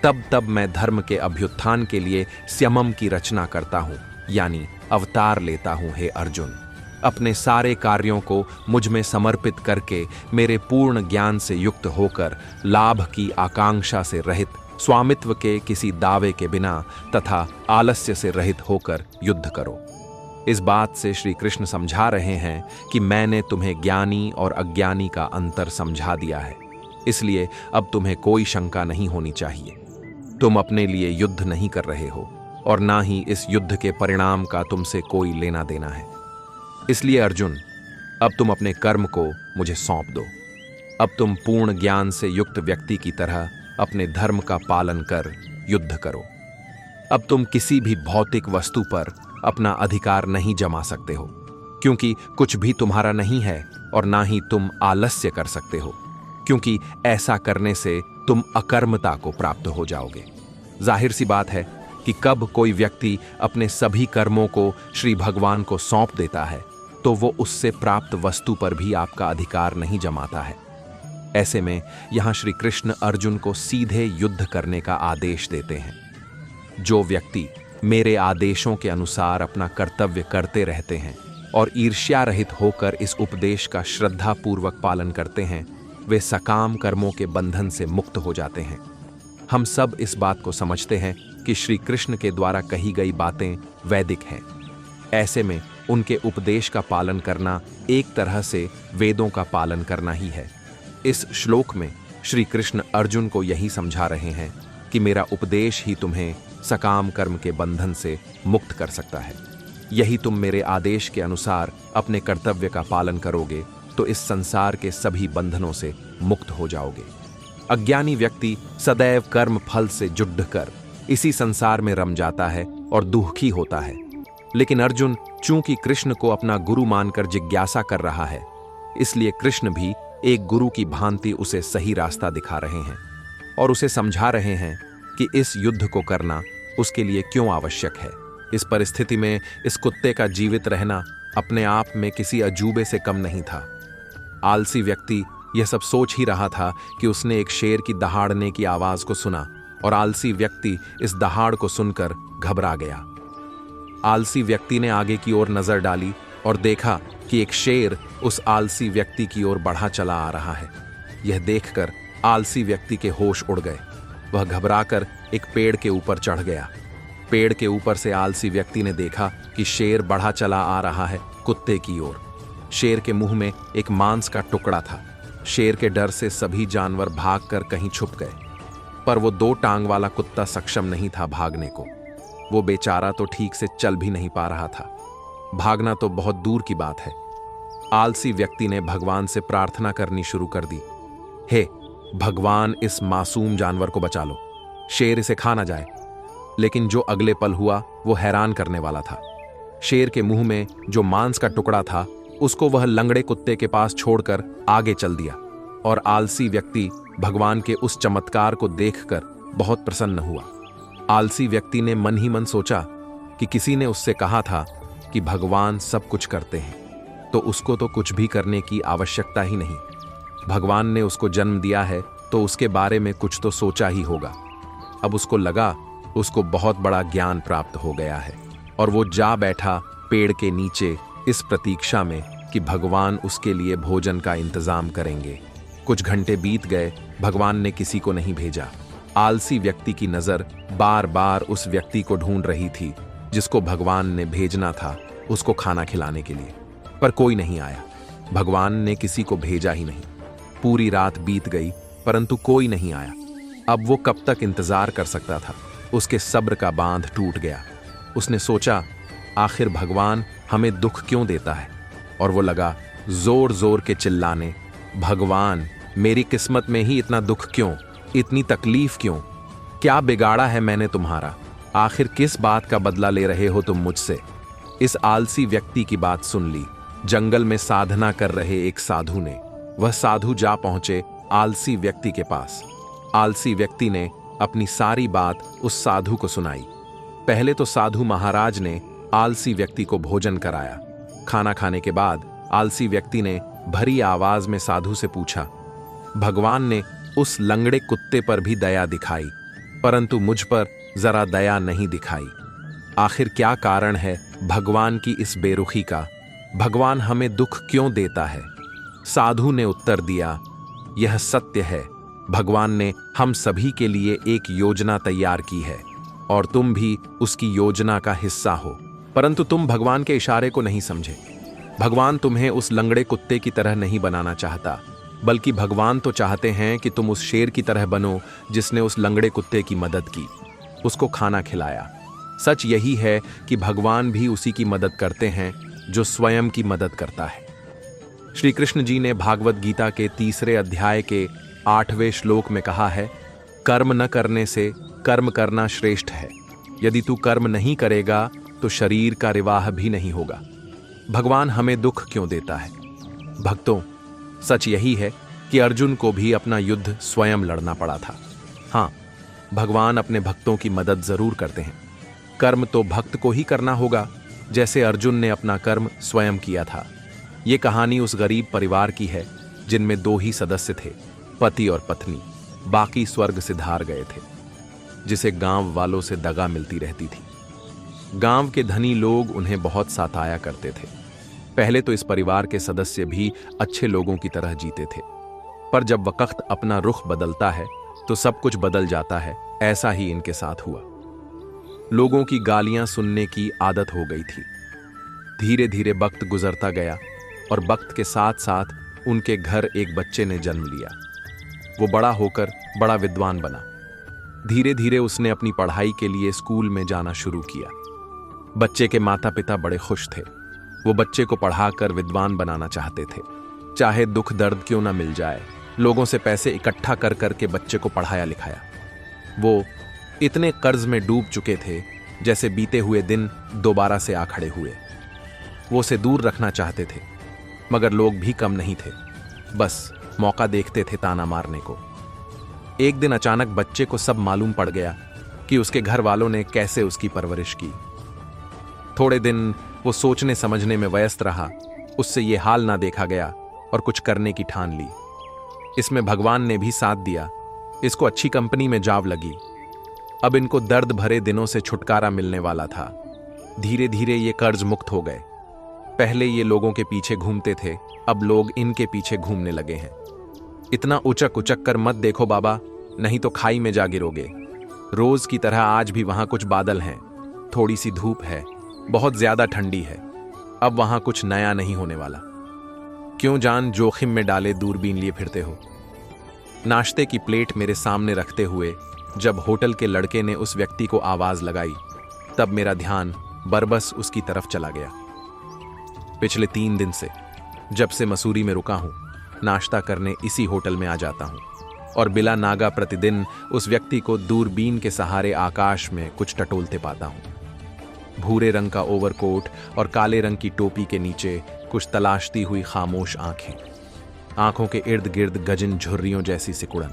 तब तब मैं धर्म के अभ्युत्थान के लिए स्यमम की रचना करता हूँ, यानी अवतार लेता हूँ। हे अर्जुन, अपने सारे कार्यों को मुझ में समर्पित करके मेरे पूर्ण ज्ञान से युक्त होकर लाभ की आकांक्षा से रहित, स्वामित्व के किसी दावे के बिना तथा आलस्य से रहित होकर युद्ध करो। इस बात से श्री कृष्ण समझा रहे हैं कि मैंने तुम्हें ज्ञानी और अज्ञानी का अंतर समझा दिया है, इसलिए अब तुम्हें कोई शंका नहीं होनी चाहिए। तुम अपने लिए युद्ध नहीं कर रहे हो और ना ही इस युद्ध के परिणाम का तुमसे कोई लेना देना है। इसलिए अर्जुन, अब तुम अपने कर्म को मुझे सौंप दो। अब तुम पूर्ण ज्ञान से युक्त व्यक्ति की तरह अपने धर्म का पालन कर युद्ध करो। अब तुम किसी भी भौतिक वस्तु पर अपना अधिकार नहीं जमा सकते हो, क्योंकि कुछ भी तुम्हारा नहीं है और ना ही तुम आलस्य कर सकते हो। क्योंकि ऐसा करने से तुम अकर्मता को प्राप्त हो जाओगे। जाहिर सी बात है कि कब कोई व्यक्ति अपने सभी कर्मों को श्री भगवान को सौंप देता है तो वो उससे प्राप्त वस्तु पर भी आपका अधिकार नहीं जमाता है। ऐसे में यहां श्री कृष्ण अर्जुन को सीधे युद्ध करने का आदेश देते हैं। जो व्यक्ति मेरे आदेशों के अनुसार अपना कर्तव्य करते रहते हैं और ईर्ष्या रहित होकर इस उपदेश का श्रद्धापूर्वक पालन करते हैं, वे सकाम कर्मों के बंधन से मुक्त हो जाते हैं। हम सब इस बात को समझते हैं कि श्री कृष्ण के द्वारा कही गई बातें वैदिक हैं। ऐसे में उनके उपदेश का पालन करना एक तरह से वेदों का पालन करना ही है। इस श्लोक में श्री कृष्ण अर्जुन को यही समझा रहे हैं कि मेरा उपदेश ही तुम्हें सकाम कर्म के बंधन से मुक्त कर सकता है। यही तुम मेरे आदेश के अनुसार अपने कर्तव्य का पालन करोगे तो इस संसार के सभी बंधनों से मुक्त हो जाओगे। अज्ञानी व्यक्ति सदैव कर्म फल से जुड़ कर इसी संसार में रम जाता है और दुखी होता है। लेकिन अर्जुन चूंकि कृष्ण को अपना गुरु मानकर जिज्ञासा कर रहा है, इसलिए कृष्ण भी एक गुरु की भांति उसे सही रास्ता दिखा रहे हैं और उसे समझा रहे हैं कि इस युद्ध को करना उसके लिए क्यों आवश्यक है। इस परिस्थिति में इस कुत्ते का जीवित रहना अपने आप में किसी अजूबे से कम नहीं था। आलसी व्यक्ति यह सब सोच ही रहा था कि उसने एक शेर की दहाड़ने की आवाज को सुना और आलसी व्यक्ति इस दहाड़ को सुनकर घबरा गया। आलसी व्यक्ति ने आगे की ओर नजर डाली और देखा कि एक शेर उस आलसी व्यक्ति की ओर बढ़ा चला आ रहा है। यह देखकर आलसी व्यक्ति के होश उड़ गए। वह घबराकर एक पेड़ के ऊपर चढ़ गया। पेड़ के ऊपर से आलसी व्यक्ति ने देखा कि शेर बढ़ा चला आ रहा है कुत्ते की ओर। शेर के मुंह में एक मांस का टुकड़ा था। शेर के डर से सभी जानवर भागकर कहीं छुप गए, पर वो 2 टांग वाला कुत्ता सक्षम नहीं था भागने को। वो बेचारा तो ठीक से चल भी नहीं पा रहा था। भागना तो बहुत दूर की बात है। आलसी व्यक्ति ने भगवान से प्रार्थना करनी शुरू कर दी, हे भगवान, इस मासूम जानवर को बचा लो, शेर इसे खा ना जाए। लेकिन जो अगले पल हुआ वो हैरान करने वाला था। शेर के मुंह में जो मांस का टुकड़ा था उसको वह लंगड़े कुत्ते के पास छोड़कर आगे चल दिया और आलसी व्यक्ति भगवान के उस चमत्कार को देखकर बहुत प्रसन्न हुआ। आलसी व्यक्ति ने मन ही मन सोचा कि किसी ने उससे कहा था कि भगवान सब कुछ करते हैं, तो उसको तो कुछ भी करने की आवश्यकता ही नहीं। भगवान ने उसको जन्म दिया है तो उसके बारे में कुछ तो सोचा ही होगा। अब उसको लगा उसको बहुत बड़ा ज्ञान प्राप्त हो गया है और वो जा बैठा पेड़ के नीचे इस प्रतीक्षा में कि भगवान उसके लिए भोजन का इंतजाम करेंगे। कुछ घंटे बीत गए, भगवान ने किसी को नहीं भेजा। आलसी व्यक्ति की नजर बार बार उस व्यक्ति को ढूंढ रही थी जिसको भगवान ने भेजना था उसको खाना खिलाने के लिए, पर कोई नहीं आया। भगवान ने किसी को भेजा ही नहीं। पूरी रात बीत गई परंतु कोई नहीं आया। अब वो कब तक इंतजार कर सकता था। उसके सब्र का बांध टूट गया। उसने सोचा, आखिर भगवान हमें दुख क्यों देता है, और वो लगा जोर जोर के चिल्लाने, भगवान मेरी किस्मत में ही इतना दुख क्यों, इतनी तकलीफ क्यों, क्या बिगाड़ा है मैंने तुम्हारा, आखिर किस बात का बदला ले रहे हो तुम मुझसे। इस आलसी व्यक्ति की बात सुन ली। जंगल में साधना कर रहे एक साधु ने, वह साधु जा पहुंचे आलसी व्यक्ति के पास। आलसी व्यक्ति ने अपनी सारी बात उस साधु को सुनाई। पहले तो साधु महाराज ने आलसी व्यक्ति को भोजन कराया। खाना खाने के बाद आलसी व्यक्ति ने भरी आवाज में साधु से पूछा, भगवान ने उस लंगड़े कुत्ते पर भी दया दिखाई, परंतु मुझ पर जरा दया नहीं दिखाई। आखिर क्या कारण है भगवान की इस बेरुखी का, भगवान हमें दुख क्यों देता है। साधु ने उत्तर दिया, यह सत्य है, भगवान ने हम सभी के लिए एक योजना तैयार की है और तुम भी उसकी योजना का हिस्सा हो, परंतु तुम भगवान के इशारे को नहीं समझे। भगवान तुम्हें उस लंगड़े कुत्ते की तरह नहीं बनाना चाहता, बल्कि भगवान तो चाहते हैं कि तुम उस शेर की तरह बनो जिसने उस लंगड़े कुत्ते की मदद की, उसको खाना खिलाया। सच यही है कि भगवान भी उसी की मदद करते हैं जो स्वयं की मदद करता है। श्री कृष्ण जी ने भागवत गीता के 3 अध्याय के 8वें श्लोक में कहा है, कर्म न करने से कर्म करना श्रेष्ठ है। यदि तू कर्म नहीं करेगा तो शरीर का रिवाह भी नहीं होगा। भगवान हमें दुख क्यों देता है? भक्तों, सच यही है कि अर्जुन को भी अपना युद्ध स्वयं लड़ना पड़ा था। हाँ, भगवान अपने भक्तों की मदद जरूर करते हैं। कर्म तो भक्त को ही करना होगा, जैसे अर्जुन ने अपना कर्म स्वयं किया था। ये कहानी उस गरीब परिवार की है जिनमें 2 ही सदस्य थे, पति और पत्नी। बाकी स्वर्ग सिधार गए थे, जिसे गांव वालों से दगा मिलती रहती थी। गांव के धनी लोग उन्हें बहुत सताया करते थे। पहले तो इस परिवार के सदस्य भी अच्छे लोगों की तरह जीते थे, पर जब वक्त अपना रुख बदलता है तो सब कुछ बदल जाता है। ऐसा ही इनके साथ हुआ। लोगों की गालियां सुनने की आदत हो गई थी। धीरे धीरे वक्त गुजरता गया और वक्त के साथ साथ उनके घर एक बच्चे ने जन्म लिया। वो बड़ा होकर बड़ा विद्वान बना। धीरे धीरे उसने अपनी पढ़ाई के लिए स्कूल में जाना शुरू किया। बच्चे के माता पिता बड़े खुश थे। वो बच्चे को पढ़ाकर विद्वान बनाना चाहते थे, चाहे दुख दर्द क्यों ना मिल जाए। लोगों से पैसे इकट्ठा कर करके बच्चे को पढ़ाया लिखाया। वो इतने कर्ज में डूब चुके थे जैसे बीते हुए दिन दोबारा से आ खड़े हुए। वो उसे दूर रखना चाहते थे, मगर लोग भी कम नहीं थे। बस मौका देखते थे ताना मारने को। एक दिन अचानक बच्चे को सब मालूम पड़ गया कि उसके घर वालों ने कैसे उसकी परवरिश की। थोड़े दिन वो सोचने समझने में व्यस्त रहा। उससे ये हाल ना देखा गया और कुछ करने की ठान ली। इसमें भगवान ने भी साथ दिया। इसको अच्छी कंपनी में जॉब लगी। अब इनको दर्द भरे दिनों से छुटकारा मिलने वाला था। धीरे धीरे ये कर्ज मुक्त हो गए। पहले ये लोगों के पीछे घूमते थे, अब लोग इनके पीछे घूमने लगे हैं। इतना उचक उचक कर मत देखो बाबा, नहीं तो खाई में जा गिरोगे। रोज की तरह आज भी वहां कुछ बादल हैं, थोड़ी सी धूप है, बहुत ज्यादा ठंडी है। अब वहां कुछ नया नहीं होने वाला। क्यों जान जोखिम में डाले दूरबीन लिए फिरते हो। नाश्ते की प्लेट मेरे सामने रखते हुए जब होटल के लड़के ने उस व्यक्ति को आवाज लगाई, तब मेरा ध्यान बरबस उसकी तरफ चला गया। पिछले 3 दिन से जब से मसूरी में रुका हूं, नाश्ता करने इसी होटल में आ जाता हूं और बिला नागा प्रतिदिन उस व्यक्ति को दूरबीन के सहारे आकाश में कुछ टटोलते पाता हूं। भूरे रंग का ओवरकोट और काले रंग की टोपी के नीचे कुछ तलाशती हुई खामोश आंखें, आंखों के इर्द गिर्द गजिन झुर्रियों जैसी सिकुड़न,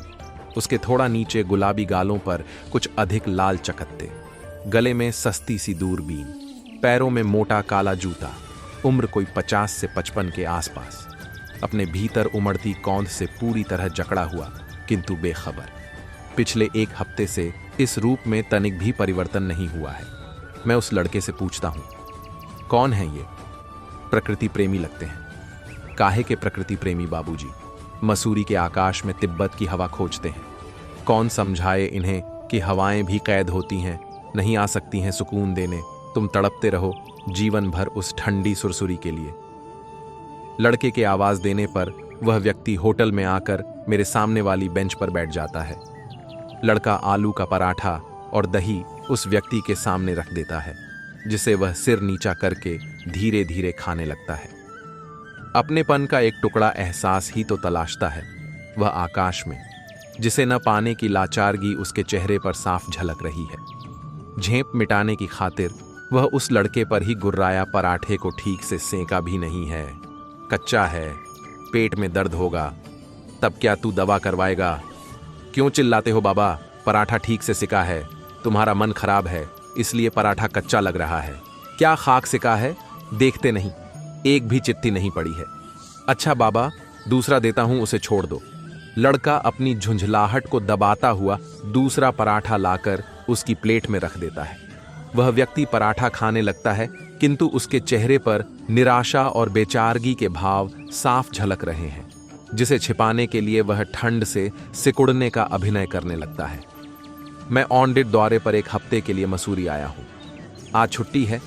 उसके थोड़ा नीचे गुलाबी गालों पर कुछ अधिक लाल चकत्ते, गले में सस्ती सी दूरबीन, पैरों में मोटा काला जूता, उम्र कोई 50 से 55 के आसपास, अपने भीतर उमड़ती कौंध से पूरी तरह जकड़ा हुआ किंतु बेखबर। पिछले 1 हफ्ते से इस रूप में तनिक भी परिवर्तन नहीं हुआ है। मैं उस लड़के से पूछता हूं, कौन है ये? प्रकृति प्रेमी लगते हैं। काहे के प्रकृति प्रेमी बाबूजी? मसूरी के आकाश में तिब्बत की हवा खोजते हैं। कौन समझाए इन्हें कि हवाएं भी कैद होती हैं, नहीं आ सकती हैं सुकून देने। तुम तड़पते रहो जीवन भर उस ठंडी सुरसुरी के लिए। लड़के के आवाज देने पर वह व्यक्ति होटल में आकर मेरे सामने वाली बेंच पर बैठ जाता है। लड़का आलू का पराठा और दही उस व्यक्ति के सामने रख देता है, जिसे वह सिर नीचा करके धीरे धीरे खाने लगता है। अपनेपन का एक टुकड़ा एहसास ही तो तलाशता है वह आकाश में, जिसे न पाने की लाचारगी उसके चेहरे पर साफ झलक रही है। झेप मिटाने की खातिर वह उस लड़के पर ही गुर्राया पराठे को ठीक से सेंका भी नहीं है। कच्चा है, पेट में दर्द होगा, तब क्या तू दवा करवाएगा? क्यों चिल्लाते हो बाबा? पराठा ठीक से सिका है, तुम्हारा मन खराब है इसलिए पराठा कच्चा लग रहा है। क्या खाक सिका है? देखते नहीं, एक भी चिट्ठी नहीं पड़ी है। अच्छा बाबा, दूसरा देता हूं, उसे छोड़ दो। लड़का अपनी झुंझलाहट को दबाता हुआ दूसरा पराठा लाकर उसकी प्लेट में रख देता है। वह व्यक्ति पराठा खाने लगता है, किंतु उसके चेहरे पर निराशा और बेचारगी के भाव साफ झलक रहे हैं, जिसे छिपाने के लिए वह ठंड से सिकुड़ने का अभिनय करने लगता है। मैं ऑडिट दौरे पर 1 हफ्ते के लिए मसूरी आया हूं। आज छुट्टी है,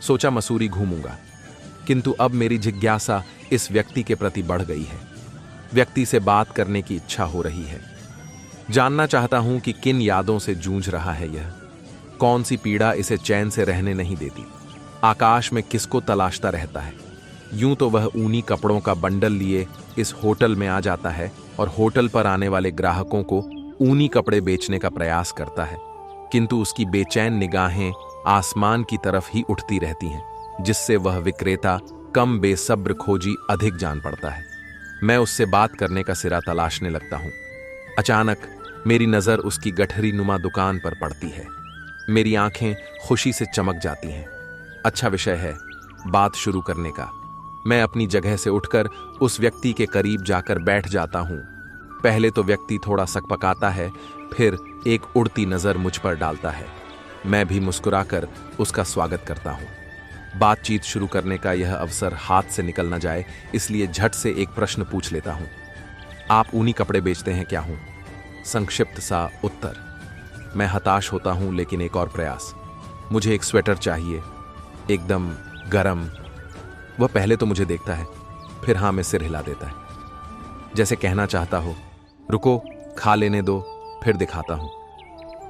सोचा मसूरी घूमूंगा, किंतु अब मेरी जिज्ञासा इस व्यक्ति के प्रति बढ़ गई है। व्यक्ति से बात करने की इच्छा हो रही है। जानना चाहता हूं कि किन यादों से जूझ रहा है यह, कौन सी पीड़ा इसे चैन से रहने नहीं देती, आकाश में किसको तलाशता रहता है। यूं तो वह ऊनी कपड़ों का बंडल लिए इस होटल में आ जाता है और होटल पर आने वाले ग्राहकों को ऊनी कपड़े बेचने का प्रयास करता है, किंतु उसकी बेचैन निगाहें आसमान की तरफ ही उठती रहती हैं, जिससे वह विक्रेता कम बेसब्र खोजी अधिक जान पड़ता है। मैं उससे बात करने का सिरा तलाशने लगता हूँ। अचानक मेरी नज़र उसकी गठरी नुमा दुकान पर पड़ती है। मेरी आंखें खुशी से चमक जाती हैं। अच्छा विषय है बात शुरू करने का। मैं अपनी जगह से उठकर उस व्यक्ति के करीब जाकर बैठ जाता हूँ। पहले तो व्यक्ति थोड़ा सकपकाता है, फिर एक उड़ती नज़र मुझ पर डालता है। मैं भी मुस्कुराकर उसका स्वागत करता हूँ। बातचीत शुरू करने का यह अवसर हाथ से निकल न जाए, इसलिए झट से एक प्रश्न पूछ लेता हूँ। आप ऊनी कपड़े बेचते हैं क्या? हूँ संक्षिप्त सा उत्तर। मैं हताश होता हूँ, लेकिन एक और प्रयास। मुझे एक स्वेटर चाहिए, एकदम गरम। वह पहले तो मुझे देखता है, फिर हाँ में सिर हिला देता है, जैसे कहना चाहता हो रुको, खा लेने दो, फिर दिखाता हूँ।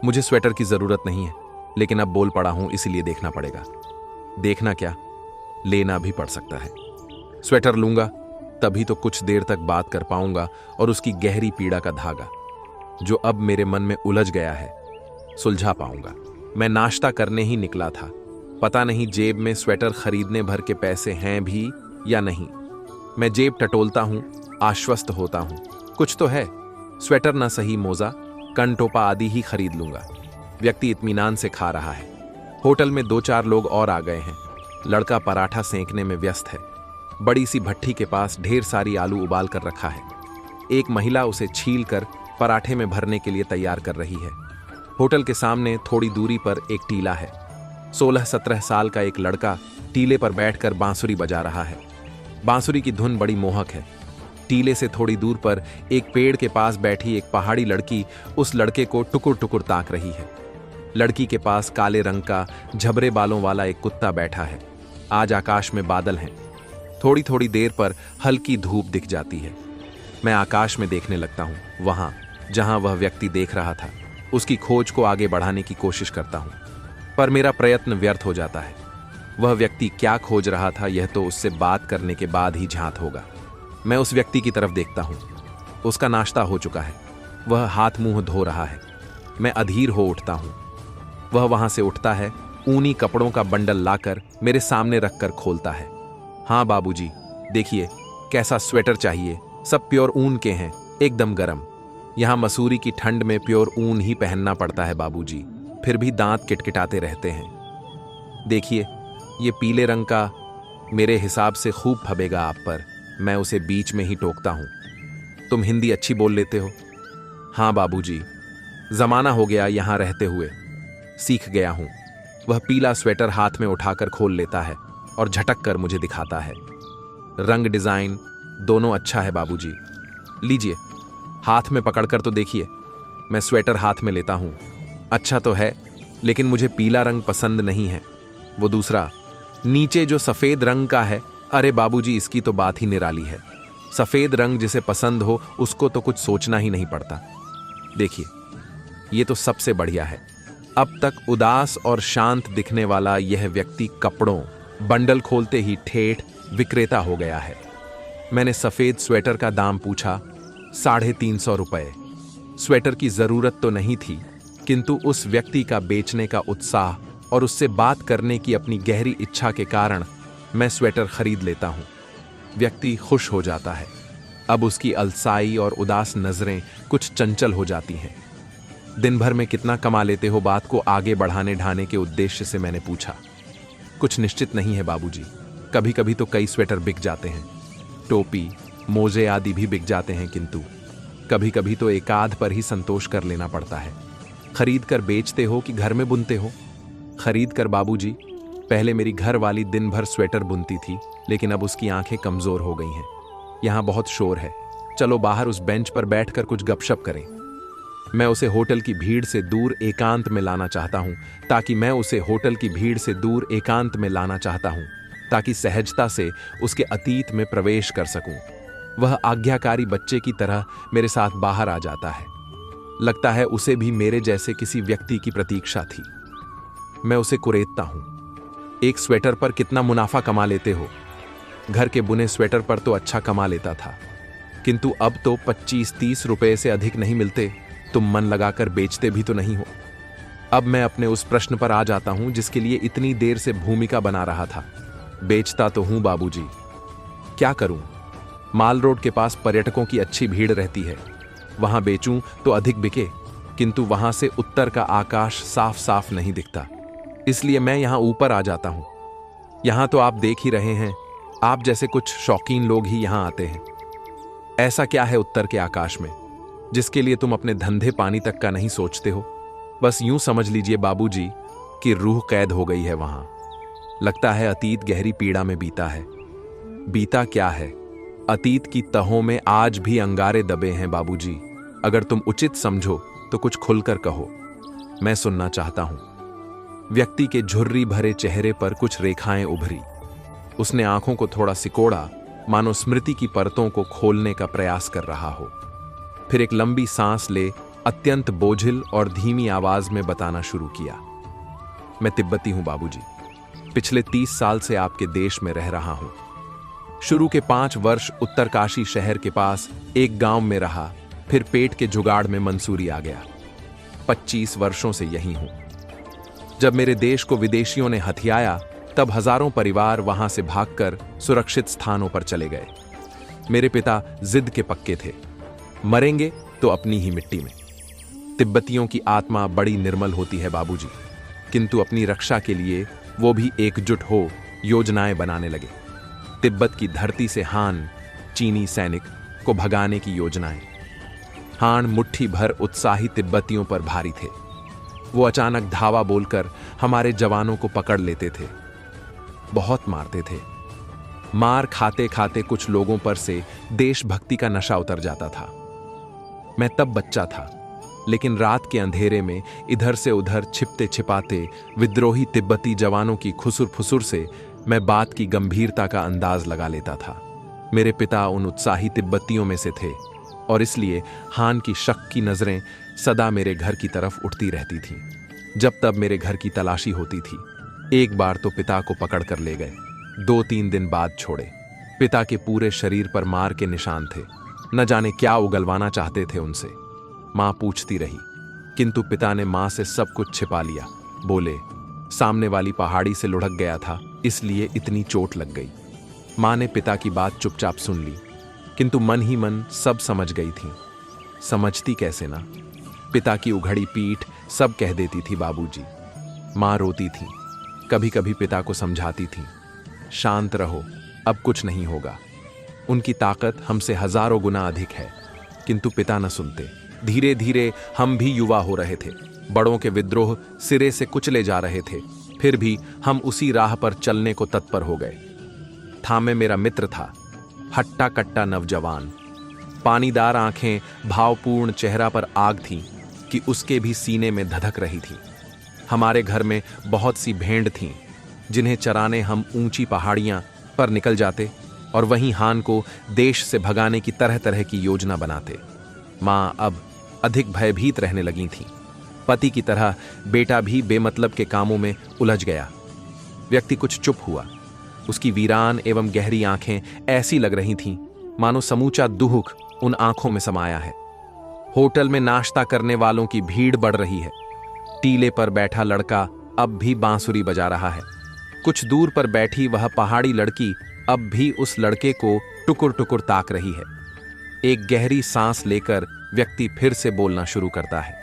मुझे स्वेटर की जरूरत नहीं है, लेकिन अब बोल पड़ा हूं, इसीलिए देखना पड़ेगा। देखना क्या, लेना भी पड़ सकता है। स्वेटर लूंगा तभी तो कुछ देर तक बात कर पाऊंगा और उसकी गहरी पीड़ा का धागा जो अब मेरे मन में उलझ गया है सुलझा पाऊंगा। मैं नाश्ता करने ही निकला था। पता नहीं जेब में स्वेटर खरीदने भर के पैसे हैं भी या नहीं। मैं जेब टटोलता हूं, आश्वस्त होता हूं कुछ तो है। स्वेटर ना सही, मोजा, कन टोपा आदि ही खरीद लूंगा। व्यक्ति इत्मीनान से खा रहा है। होटल में 2-4 लोग और आ गए हैं। लड़का पराठा सेंकने में व्यस्त है। बड़ी सी भट्ठी के पास ढेर सारी आलू उबाल कर रखा है। एक महिला उसे छील कर पराठे में भरने के लिए तैयार कर रही है। होटल के सामने थोड़ी दूरी पर एक टीला है। 16-17 साल का एक लड़का टीले पर बैठकर बांसुरी बजा रहा है। बांसुरी की धुन बड़ी मोहक है। टीले से थोड़ी दूर पर एक पेड़ के पास बैठी एक पहाड़ी लड़की उस लड़के को टुकुर टुकुर ताक रही है। लड़की के पास काले रंग का झबरे बालों वाला एक कुत्ता बैठा है। आज आकाश में बादल हैं। थोड़ी थोड़ी देर पर हल्की धूप दिख जाती है। मैं आकाश में देखने लगता हूँ, वहां जहां वह व्यक्ति देख रहा था। उसकी खोज को आगे बढ़ाने की कोशिश करता हूँ, पर मेरा प्रयत्न व्यर्थ हो जाता है। वह व्यक्ति क्या खोज रहा था, यह तो उससे बात करने के बाद ही झांत होगा। मैं उस व्यक्ति की तरफ देखता हूँ। उसका नाश्ता हो चुका है। वह हाथ मुंह धो रहा है। मैं अधीर हो उठता हूँ। वह वहां से उठता है, ऊनी कपड़ों का बंडल लाकर मेरे सामने रखकर खोलता है। हाँ बाबूजी, देखिए कैसा स्वेटर चाहिए, सब प्योर ऊन के हैं, एकदम गरम। यहाँ मसूरी की ठंड में प्योर ऊन ही पहनना पड़ता है बाबूजी, फिर भी दांत किटकिटाते रहते हैं। देखिए ये पीले रंग का मेरे हिसाब से खूब फबेगा आप पर। मैं उसे बीच में ही टोकता हूँ। तुम हिंदी अच्छी बोल लेते हो। हाँ बाबूजी, जमाना हो गया यहाँ रहते हुए, सीख गया हूँ। वह पीला स्वेटर हाथ में उठाकर खोल लेता है और झटक कर मुझे दिखाता है। रंग डिजाइन दोनों अच्छा है बाबूजी, लीजिए हाथ में पकड़कर तो देखिए। मैं स्वेटर हाथ में लेता हूँ। अच्छा तो है, लेकिन मुझे पीला रंग पसंद नहीं है। वो दूसरा नीचे जो सफेद रंग का है, अरे बाबूजी इसकी तो बात ही निराली है। सफेद रंग जिसे पसंद हो उसको तो कुछ सोचना ही नहीं पड़ता। देखिए ये तो सबसे बढ़िया है। अब तक उदास और शांत दिखने वाला यह व्यक्ति कपड़ों बंडल खोलते ही ठेठ विक्रेता हो गया है। मैंने सफेद स्वेटर का दाम पूछा, 350 रुपए। स्वेटर की जरूरत तो नहीं थी, किंतु उस व्यक्ति का बेचने का उत्साह और उससे बात करने की अपनी गहरी इच्छा के कारण मैं स्वेटर खरीद लेता हूं। व्यक्ति खुश हो जाता है। अब उसकी अलसाई और उदास नजरें कुछ चंचल हो जाती हैं। दिन भर में कितना कमा लेते हो, बात को आगे बढ़ाने ढाने के उद्देश्य से मैंने पूछा। कुछ निश्चित नहीं है बाबूजी, कभी कभी तो कई स्वेटर बिक जाते हैं, टोपी मोजे आदि भी बिक जाते हैं, किंतु कभी कभी तो एकाध पर ही संतोष कर लेना पड़ता है। खरीद कर बेचते हो कि घर में बुनते हो? खरीद कर बाबूजी। पहले मेरी घर वाली दिन भर स्वेटर बुनती थी, लेकिन अब उसकी आंखें कमजोर हो गई हैं। यहाँ बहुत शोर है, चलो बाहर उस बेंच पर बैठकर कुछ गपशप करें। मैं उसे होटल की भीड़ से दूर एकांत में लाना चाहता हूँ ताकि सहजता से उसके अतीत में प्रवेश कर सकूं। वह आज्ञाकारी बच्चे की तरह मेरे साथ बाहर आ जाता है। लगता है उसे भी मेरे जैसे किसी व्यक्ति की प्रतीक्षा थी। मैं उसे कुरेदता हूं, एक स्वेटर पर कितना मुनाफा कमा लेते हो? घर के बुने स्वेटर पर तो अच्छा कमा लेता था, किंतु अब तो 25-30 रुपए से अधिक नहीं मिलते। तुम मन लगाकर बेचते भी तो नहीं हो। अब मैं अपने उस प्रश्न पर आ जाता हूं जिसके लिए इतनी देर से भूमिका बना रहा था। बेचता तो हूं बाबूजी, क्या करूं? माल रोड के पास पर्यटकों की अच्छी भीड़ रहती है, वहां बेचूं तो अधिक बिके, किंतु वहां से उत्तर का आकाश साफ साफ नहीं दिखता, इसलिए मैं यहां ऊपर आ जाता हूं। यहां तो आप देख ही रहे हैं, आप जैसे कुछ शौकीन लोग ही यहां आते हैं। ऐसा क्या है उत्तर के आकाश में जिसके लिए तुम अपने धंधे पानी तक का नहीं सोचते हो? बस यूं समझ लीजिए बाबूजी कि रूह कैद हो गई है वहां। लगता है अतीत गहरी पीड़ा में बीता है। बीता क्या है, अतीत की तहों में आज भी अंगारे दबे हैं बाबूजी। अगर तुम उचित समझो तो कुछ खुलकर कहो, मैं सुनना चाहता हूं। व्यक्ति के झुर्री भरे चेहरे पर कुछ रेखाएं उभरी। उसने आंखों को थोड़ा सिकोड़ा, मानो स्मृति की परतों को खोलने का प्रयास कर रहा हो। फिर एक लंबी सांस ले अत्यंत बोझिल और धीमी आवाज में बताना शुरू किया। मैं तिब्बती हूं बाबूजी, पिछले 30 साल से आपके देश में रह रहा हूं। शुरू के 5 वर्ष उत्तरकाशी शहर के पास एक गांव में रहा, फिर पेट के जुगाड़ में मंसूरी आ गया। 25 वर्षों से यहीं हूं। जब मेरे देश को विदेशियों ने हथियाया, तब हजारों परिवार वहां से भागकर सुरक्षित स्थानों पर चले गए। मेरे पिता जिद के पक्के थे, मरेंगे तो अपनी ही मिट्टी में। तिब्बतियों की आत्मा बड़ी निर्मल होती है बाबूजी, किंतु अपनी रक्षा के लिए वो भी एकजुट हो योजनाएं बनाने लगे। तिब्बत की धरती से हान, चीनी सैनिक, को भगाने की योजनाएं। हान मुट्ठी भर उत्साही तिब्बतियों पर भारी थे। वो अचानक धावा बोलकर हमारे जवानों को पकड़ लेते थे, बहुत मारते थे। मार खाते खाते कुछ लोगों पर से देशभक्ति का नशा उतर जाता था। मैं तब बच्चा था, लेकिन रात के अंधेरे में इधर से उधर छिपते छिपाते विद्रोही तिब्बती जवानों की खुसुर फुसुर से मैं बात की गंभीरता का अंदाज लगा लेता था। मेरे पिता उन उत्साही तिब्बतियों में से थे और इसलिए हान की शक की नजरें सदा मेरे घर की तरफ उठती रहती थीं। जब तब मेरे घर की तलाशी होती थी। एक बार तो पिता को पकड़ कर ले गए, 2-3 दिन बाद छोड़े। पिता के पूरे शरीर पर मार के निशान थे। न जाने क्या उगलवाना चाहते थे उनसे। मां पूछती रही, किंतु पिता ने मां से सब कुछ छिपा लिया। बोले, सामने वाली पहाड़ी से लुढ़क गया था, इसलिए इतनी चोट लग गई। मां ने पिता की बात चुपचाप सुन ली, किंतु मन ही मन सब समझ गई थी। समझती कैसे ना, पिता की उघड़ी पीठ सब कह देती थी बाबूजी। मां रोती थी, कभी कभी पिता को समझाती थी, शांत रहो, अब कुछ नहीं होगा। उनकी ताकत हमसे हजारों गुना अधिक है, किंतु पिता न सुनते। धीरे धीरे हम भी युवा हो रहे थे, बड़ों के विद्रोह सिरे से कुचले जा रहे थे, फिर भी हम उसी राह पर चलने को तत्पर हो गए। थामे मेरा मित्र था, हट्टा कट्टा नवजवान, पानीदार आंखें, भावपूर्ण चेहरा पर आग थी कि उसके भी सीने में धधक रही थी। हमारे घर में बहुत सी भेड़ थीं, जिन्हें चराने हम ऊंची पहाड़ियां पर निकल जाते और वहीं हान को देश से भगाने की तरह तरह की योजना बनाते। मां अब अधिक भयभीत रहने लगी थी। पति की तरह बेटा भी बेमतलब के कामों में उलझ गया। व्यक्ति कुछ चुप हुआ। उसकी वीरान एवं गहरी आंखें ऐसी लग रही थीं मानो समूचा दुख उन आंखों में समाया है। होटल में नाश्ता करने वालों की भीड़ बढ़ रही है। टीले पर बैठा लड़का अब भी बांसुरी बजा रहा है। कुछ दूर पर बैठी वह पहाड़ी लड़की अब भी उस लड़के को टुकुर टुकुर ताक रही है। एक गहरी सांस लेकर व्यक्ति फिर से बोलना शुरू करता है।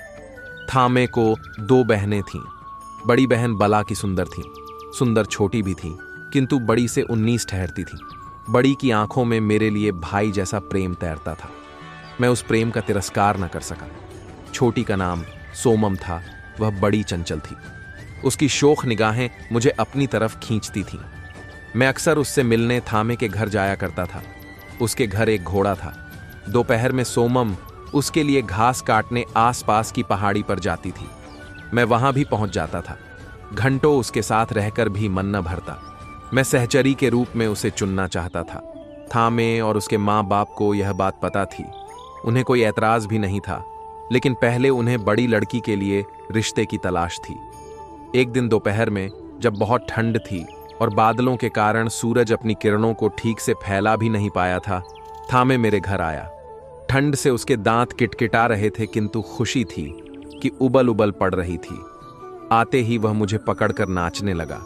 थामे को 2 बहनें थीं। बड़ी बहन बला की सुंदर थी, सुंदर छोटी भी थी, किंतु बड़ी से 19 ठहरती थी। बड़ी की आंखों में मेरे लिए भाई जैसा प्रेम तैरता था। मैं उस प्रेम का तिरस्कार न कर सका। छोटी का नाम सोमम था। वह बड़ी चंचल थी। उसकी शोख निगाहें मुझे अपनी तरफ खींचती थीं। मैं अक्सर उससे मिलने थामे के घर जाया करता था। उसके घर एक घोड़ा था। दोपहर में सोमम उसके लिए घास काटने आसपास की पहाड़ी पर जाती थी। मैं वहां भी पहुंच जाता था। घंटों उसके साथ रहकर भी मन न भरता। मैं सहचरी के रूप में उसे चुनना चाहता था। थामे और उसके माँ बाप को यह बात पता थी। उन्हें कोई ऐतराज भी नहीं था, लेकिन पहले उन्हें बड़ी लड़की के लिए रिश्ते की तलाश थी। एक दिन दोपहर में जब बहुत ठंड थी और बादलों के कारण सूरज अपनी किरणों को ठीक से फैला भी नहीं पाया था, थामे मेरे घर आया। ठंड से उसके दांत किटकिटा रहे थे, किंतु खुशी थी कि उबल उबल पड़ रही थी। आते ही वह मुझे पकड़कर नाचने लगा।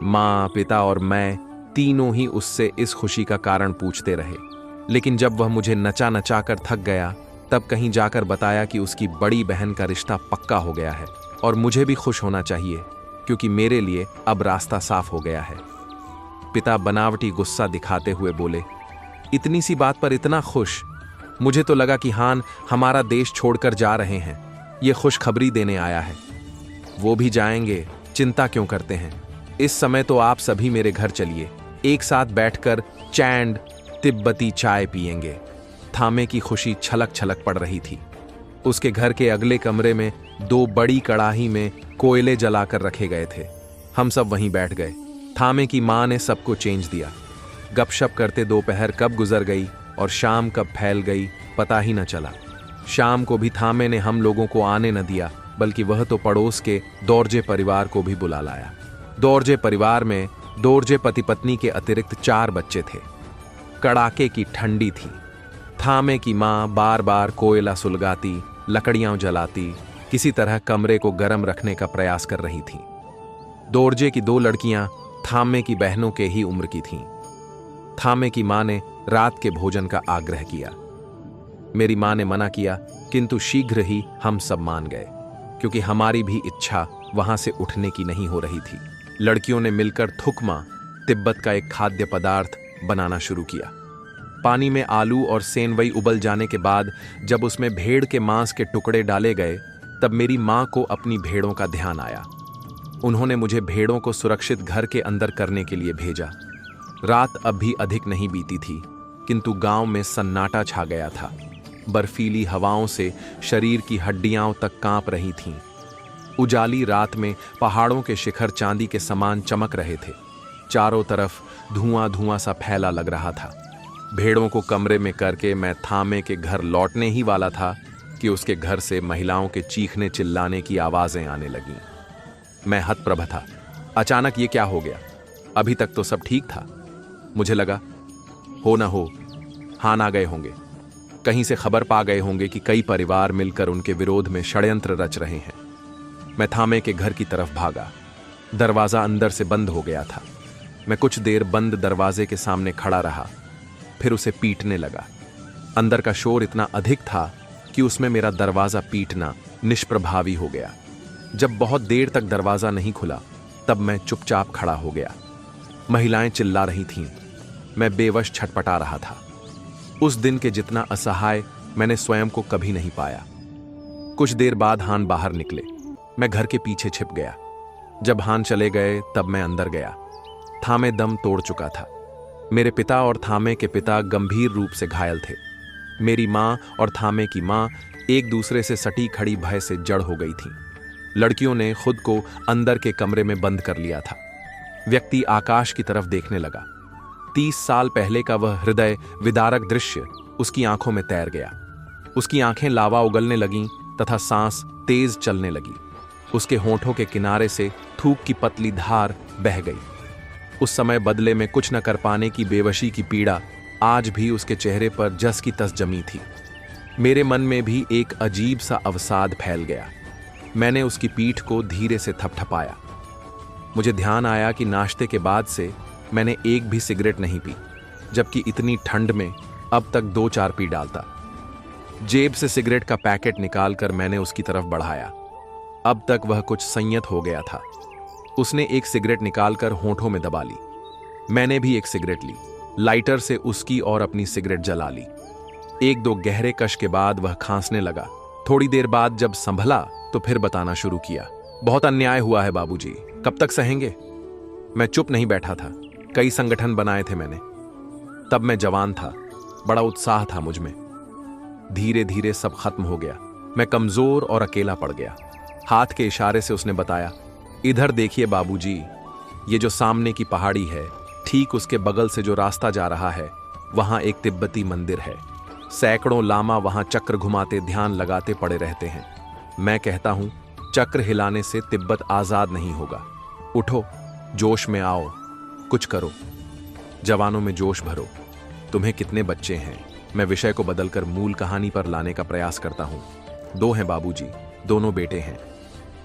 माँ, पिता और मैं तीनों ही उससे इस खुशी का कारण पूछते रहे। लेकिन जब वह मुझे नचा नचा कर थक गया तब कहीं जाकर बताया कि उसकी बड़ी बहन का रिश्ता पक्का हो गया है और मुझे भी खुश होना चाहिए क्योंकि मेरे लिए अब रास्ता साफ हो गया है। पिता बनावटी गुस्सा दिखाते हुए बोले, इतनी सी बात पर इतना खुश? मुझे तो लगा कि हान हमारा देश छोड़कर जा रहे हैं, ये खुशखबरी देने आया है। वो भी जाएंगे, चिंता क्यों करते हैं? इस समय तो आप सभी मेरे घर चलिए, एक साथ बैठकर चैंड तिब्बती चाय पिएंगे। थामे की खुशी छलक छलक पड़ रही थी। उसके घर के अगले कमरे में 2 बड़ी कड़ाही में कोयले जलाकर रखे गए थे। हम सब वहीं बैठ गए। थामे की माँ ने सबको चेंज दिया। गपशप करते दोपहर कब गुजर गई और शाम कब फैल गई पता ही न चला। शाम को भी थामे ने हम लोगों को आने न दिया, बल्कि वह तो पड़ोस के दोरजे परिवार को भी बुला लाया। दोरजे परिवार में दोरजे पति पत्नी के अतिरिक्त 4 बच्चे थे। कड़ाके की ठंडी थी। थामे की माँ बार बार कोयला सुलगाती, लकड़ियां जलाती, किसी तरह कमरे को गर्म रखने का प्रयास कर रही थीं। दोरजे की 2 लड़कियां थामे की बहनों के ही उम्र की थीं। थामे की माँ ने रात के भोजन का आग्रह किया। मेरी माँ ने मना किया, किंतु शीघ्र ही हम सब मान गए, क्योंकि हमारी भी इच्छा वहां से उठने की नहीं हो रही थी। लड़कियों ने मिलकर थुकमा, तिब्बत का एक खाद्य पदार्थ, बनाना शुरू किया। पानी में आलू और सेनवई उबल जाने के बाद जब उसमें भेड़ के मांस के टुकड़े डाले गए तब मेरी माँ को अपनी भेड़ों का ध्यान आया। उन्होंने मुझे भेड़ों को सुरक्षित घर के अंदर करने के लिए भेजा। रात अब भी अधिक नहीं बीती थी, किंतु गांव में सन्नाटा छा गया था। बर्फीली हवाओं से शरीर की हड्डियां तक कांप रही थीं। उजाली रात में पहाड़ों के शिखर चांदी के समान चमक रहे थे। चारों तरफ धुआं धुआं सा फैला लग रहा था। भेड़ों को कमरे में करके मैं थामे के घर लौटने ही वाला था कि उसके घर से महिलाओं के चीखने चिल्लाने की आवाजें आने लगीं। मैं हतप्रभ था। अचानक ये क्या हो गया? अभी तक तो सब ठीक था। मुझे लगा हो ना हो हान आ गए होंगे, कहीं से खबर पा गए होंगे कि कई परिवार मिलकर उनके विरोध में षड्यंत्र रच रहे हैं। मैं थामे के घर की तरफ भागा। दरवाजा अंदर से बंद हो गया था। मैं कुछ देर बंद दरवाजे के सामने खड़ा रहा, फिर उसे पीटने लगा। अंदर का शोर इतना अधिक था कि उसमें मेरा दरवाजा पीटना निष्प्रभावी हो गया। जब बहुत देर तक दरवाजा नहीं खुला तब मैं चुपचाप खड़ा हो गया। महिलाएं चिल्ला रही थीं। मैं बेवश छटपटा रहा था। उस दिन के जितना असहाय मैंने स्वयं को कभी नहीं पाया। कुछ देर बाद हान बाहर निकले। मैं घर के पीछे छिप गया। जब हान चले गए तब मैं अंदर गया। थामे दम तोड़ चुका था। मेरे पिता और थामे के पिता गंभीर रूप से घायल थे। मेरी माँ और थामे की माँ एक दूसरे से सटी खड़ी भय से जड़ हो गई थीं। लड़कियों ने खुद को अंदर के कमरे में बंद कर लिया था। व्यक्ति आकाश की तरफ देखने लगा। 30 साल पहले का वह हृदय विदारक दृश्य उसकी आंखों में तैर गया। उसकी आंखें लावा उगलने लगीं तथा सांस तेज चलने लगी। उसके होंठों के किनारे से थूक की पतली धार बह गई। उस समय बदले में कुछ न कर पाने की बेवशी की पीड़ा आज भी उसके चेहरे पर जस की तस जमी थी। मेरे मन में भी एक अजीब सा अवसाद फैल गया। मैंने उसकी पीठ को धीरे से थपथपाया। मुझे ध्यान आया कि नाश्ते के बाद से मैंने एक भी सिगरेट नहीं पी, जबकि इतनी ठंड में अब तक 2-4 पी डालता। जेब से सिगरेट का पैकेट निकालकर मैंने उसकी तरफ बढ़ाया। अब तक वह कुछ संयत हो गया था। उसने एक सिगरेट निकालकर होंठों में दबा ली। मैंने भी एक सिगरेट ली। लाइटर से उसकी और अपनी सिगरेट जला ली। 1-2 गहरे कश के बाद वह खांसने लगा। थोड़ी देर बाद जब संभला तो फिर बताना शुरू किया। बहुत अन्याय हुआ है बाबूजी, कब तक सहेंगे? मैं चुप नहीं बैठा था। कई संगठन बनाए थे मैंने। तब मैं जवान था, बड़ा उत्साह था मुझ में। धीरे धीरे सब खत्म हो गया। मैं कमजोर और अकेला पड़ गया। हाथ के इशारे से उसने बताया, इधर देखिए बाबूजी, ये जो सामने की पहाड़ी है, ठीक उसके बगल से जो रास्ता जा रहा है, वहां एक तिब्बती मंदिर है। सैकड़ों लामा वहां चक्र घुमाते ध्यान लगाते पड़े रहते हैं। मैं कहता हूं, चक्र हिलाने से तिब्बत आजाद नहीं होगा। उठो, जोश में आओ, कुछ करो। जवानों में जोश भरो। तुम्हें कितने बच्चे हैं? मैं विषय को बदलकर मूल कहानी पर लाने का प्रयास करता हूं। 2 हैं बाबूजी, दोनों बेटे हैं।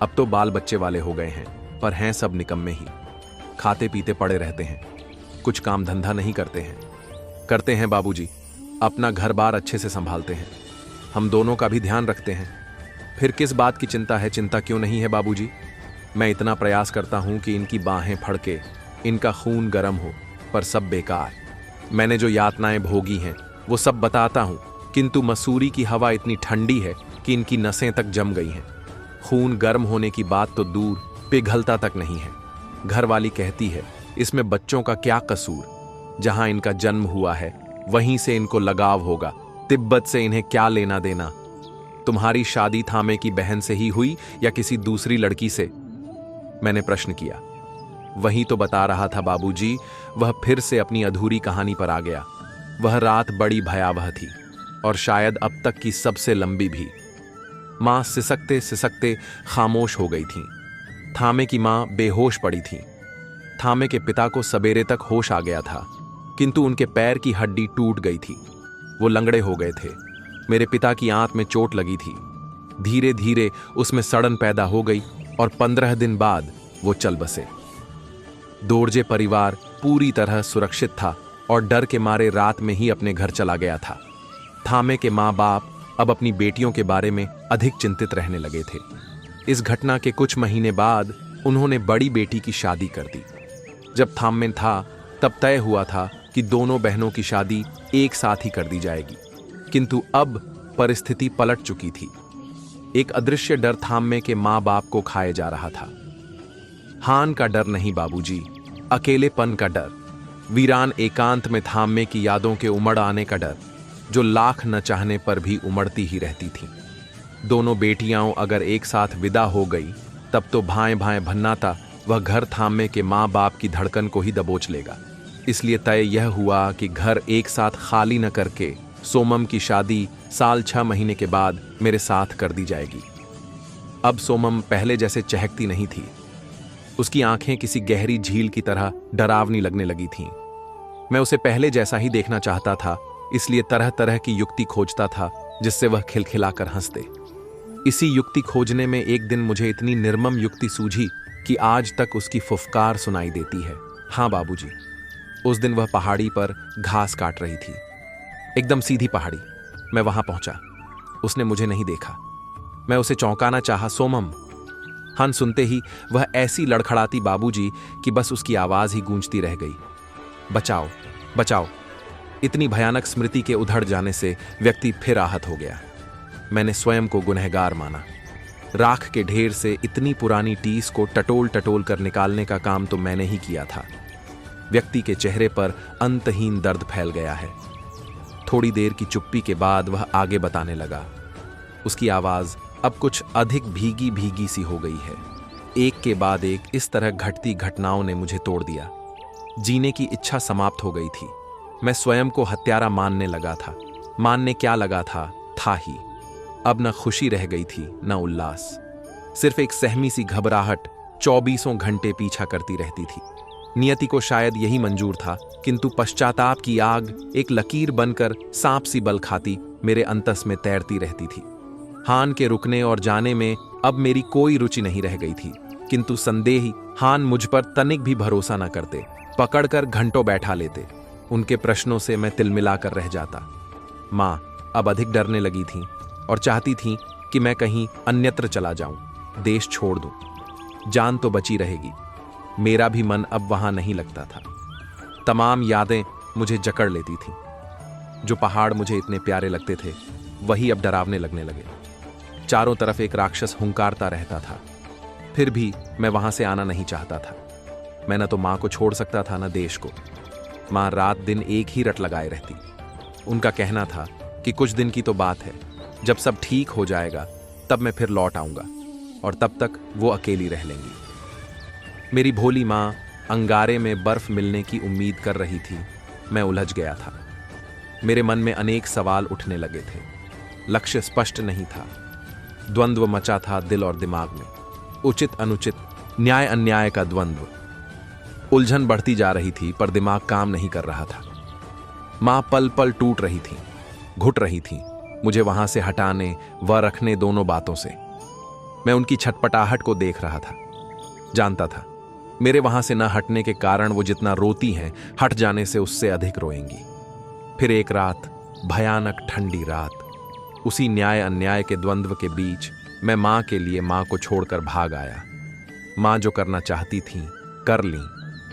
अब तो बाल बच्चे वाले हो गए हैं, पर हैं सब निकम्मे ही। खाते पीते पड़े रहते हैं, कुछ काम धंधा नहीं करते हैं। करते हैं बाबूजी, अपना घर बार अच्छे से संभालते हैं, हम दोनों का भी ध्यान रखते हैं। फिर किस बात की चिंता है? चिंता क्यों नहीं है बाबूजी? मैं इतना प्रयास करता हूं कि इनकी बाहें फड़के, इनका खून गर्म हो, पर सब बेकार। मैंने जो यातनाएं भोगी हैं वो सब बताता हूं, किंतु मसूरी की हवा इतनी ठंडी है कि इनकी नसें तक जम गई हैं। खून गर्म होने की बात तो दूर, पिघलता तक नहीं है। घरवाली कहती है इसमें बच्चों का क्या कसूर? जहां इनका जन्म हुआ है वहीं से इनको लगाव होगा, तिब्बत से इन्हें क्या लेना देना? तुम्हारी शादी थामे की बहन से ही हुई या किसी दूसरी लड़की से? मैंने प्रश्न किया। वही तो बता रहा था बाबूजी। वह फिर से अपनी अधूरी कहानी पर आ गया। वह रात बड़ी भयावह थी और शायद अब तक की सबसे लंबी भी। मां सिसकते सिसकते खामोश हो गई थी। थामे की मां बेहोश पड़ी थी। थामे के पिता को सवेरे तक होश आ गया था, किंतु उनके पैर की हड्डी टूट गई थी। वो लंगड़े हो गए थे। मेरे पिता की आंत में चोट लगी थी। धीरे धीरे उसमें सड़न पैदा हो गई और 15 दिन बाद वो चल बसे। दोरजे परिवार पूरी तरह सुरक्षित था और डर के मारे रात में ही अपने घर चला गया था। थामे के माँ बाप अब अपनी बेटियों के बारे में अधिक चिंतित रहने लगे थे। इस घटना के कुछ महीने बाद उन्होंने बड़ी बेटी की शादी कर दी। जब थामे था तब तय हुआ था कि दोनों बहनों की शादी एक साथ ही कर दी जाएगी, किंतु अब परिस्थिति पलट चुकी थी। एक अदृश्य डर थामे के माँ बाप को खाए जा रहा था। हान का डर नहीं बाबूजी, अकेलेपन का डर, वीरान एकांत में थामे की यादों के उमड़ आने का डर, जो लाख न चाहने पर भी उमड़ती ही रहती थीं। दोनों बेटियां अगर एक साथ विदा हो गई तब तो भाएं भाएं भन्नाता वह घर थामे के माँ बाप की धड़कन को ही दबोच लेगा। इसलिए तय यह हुआ कि घर एक साथ खाली न करके सोमम की शादी साल 6 महीने के बाद मेरे साथ कर दी जाएगी। अब सोमम पहले जैसे चहकती नहीं थी। उसकी आंखें किसी गहरी झील की तरह डरावनी लगने लगी थीं। मैं उसे पहले जैसा ही देखना चाहता था, इसलिए तरह तरह की युक्ति खोजता था जिससे वह खिलखिलाकर हंस दे। इसी युक्ति खोजने में एक दिन मुझे इतनी निर्मम युक्ति सूझी कि आज तक उसकी फुफकार सुनाई देती है। हाँ बाबूजी, उस दिन वह पहाड़ी पर घास काट रही थी, एकदम सीधी पहाड़ी। मैं वहां पहुंचा। उसने मुझे नहीं देखा। मैं उसे चौंकाना चाहा, सोमम। हन सुनते ही वह ऐसी लड़खड़ाती बाबूजी कि बस उसकी आवाज ही गूंजती रह गई, बचाओ बचाओ। इतनी भयानक स्मृति के उधड़ जाने से व्यक्ति फिर आहत हो गया। मैंने स्वयं को गुनहगार माना। राख के ढेर से इतनी पुरानी टीस को टटोल टटोल कर निकालने का काम तो मैंने ही किया था। व्यक्ति के चेहरे पर अंतहीन दर्द फैल गया है। थोड़ी देर की चुप्पी के बाद वह आगे बताने लगा। उसकी आवाज अब कुछ अधिक भीगी भीगी सी हो गई है। एक के बाद एक इस तरह घटती घटनाओं ने मुझे तोड़ दिया। जीने की इच्छा समाप्त हो गई थी। मैं स्वयं को हत्यारा मानने लगा था। मानने क्या लगा था ही। अब न खुशी रह गई थी न उल्लास। सिर्फ एक सहमी सी घबराहट 24 घंटे पीछा करती रहती थी। नियति को शायद यही मंजूर था, किंतु पश्चाताप की आग एक लकीर बनकर सांप सी बल खाती मेरे अंतस में तैरती रहती थी। हान के रुकने और जाने में अब मेरी कोई रुचि नहीं रह गई थी, किंतु संदेही हान मुझ पर तनिक भी भरोसा न करते। पकड़कर घंटों बैठा लेते। उनके प्रश्नों से मैं तिलमिलाकर रह जाता। माँ अब अधिक डरने लगी थीं और चाहती थीं कि मैं कहीं अन्यत्र चला जाऊं, देश छोड़ दूं। जान तो बची रहेगी। मेरा भी मन अब वहां नहीं लगता था। तमाम यादें मुझे जकड़ लेती थीं। जो पहाड़ मुझे इतने प्यारे लगते थे वही अब डरावने लगने लगे। चारों तरफ एक राक्षस हुंकारता रहता था। फिर भी मैं वहां से आना नहीं चाहता था। मैं न तो मां को छोड़ सकता था न देश को। मां रात दिन एक ही रट लगाए रहती। उनका कहना था कि कुछ दिन की तो बात है, जब सब ठीक हो जाएगा तब मैं फिर लौट आऊंगा और तब तक वो अकेली रह लेंगी। मेरी भोली मां अंगारे में बर्फ मिलने की उम्मीद कर रही थी। मैं उलझ गया था। मेरे मन में अनेक सवाल उठने लगे थे। लक्ष्य स्पष्ट नहीं था। द्वंद्व मचा था दिल और दिमाग में। उचित अनुचित, न्याय अन्याय का द्वंद्व। उलझन बढ़ती जा रही थी पर दिमाग काम नहीं कर रहा था। मां पल पल टूट रही थी, घुट रही थी, मुझे वहां से हटाने व रखने दोनों बातों से। मैं उनकी छटपटाहट को देख रहा था। जानता था मेरे वहां से न हटने के कारण वो जितना रोती हैं, हट जाने से उससे अधिक रोएंगी। फिर एक रात भयानक ठंडी रात, उसी न्याय अन्याय के द्वंद्व के बीच मैं माँ के लिए माँ को छोड़कर भाग आया। माँ जो करना चाहती थी कर ली,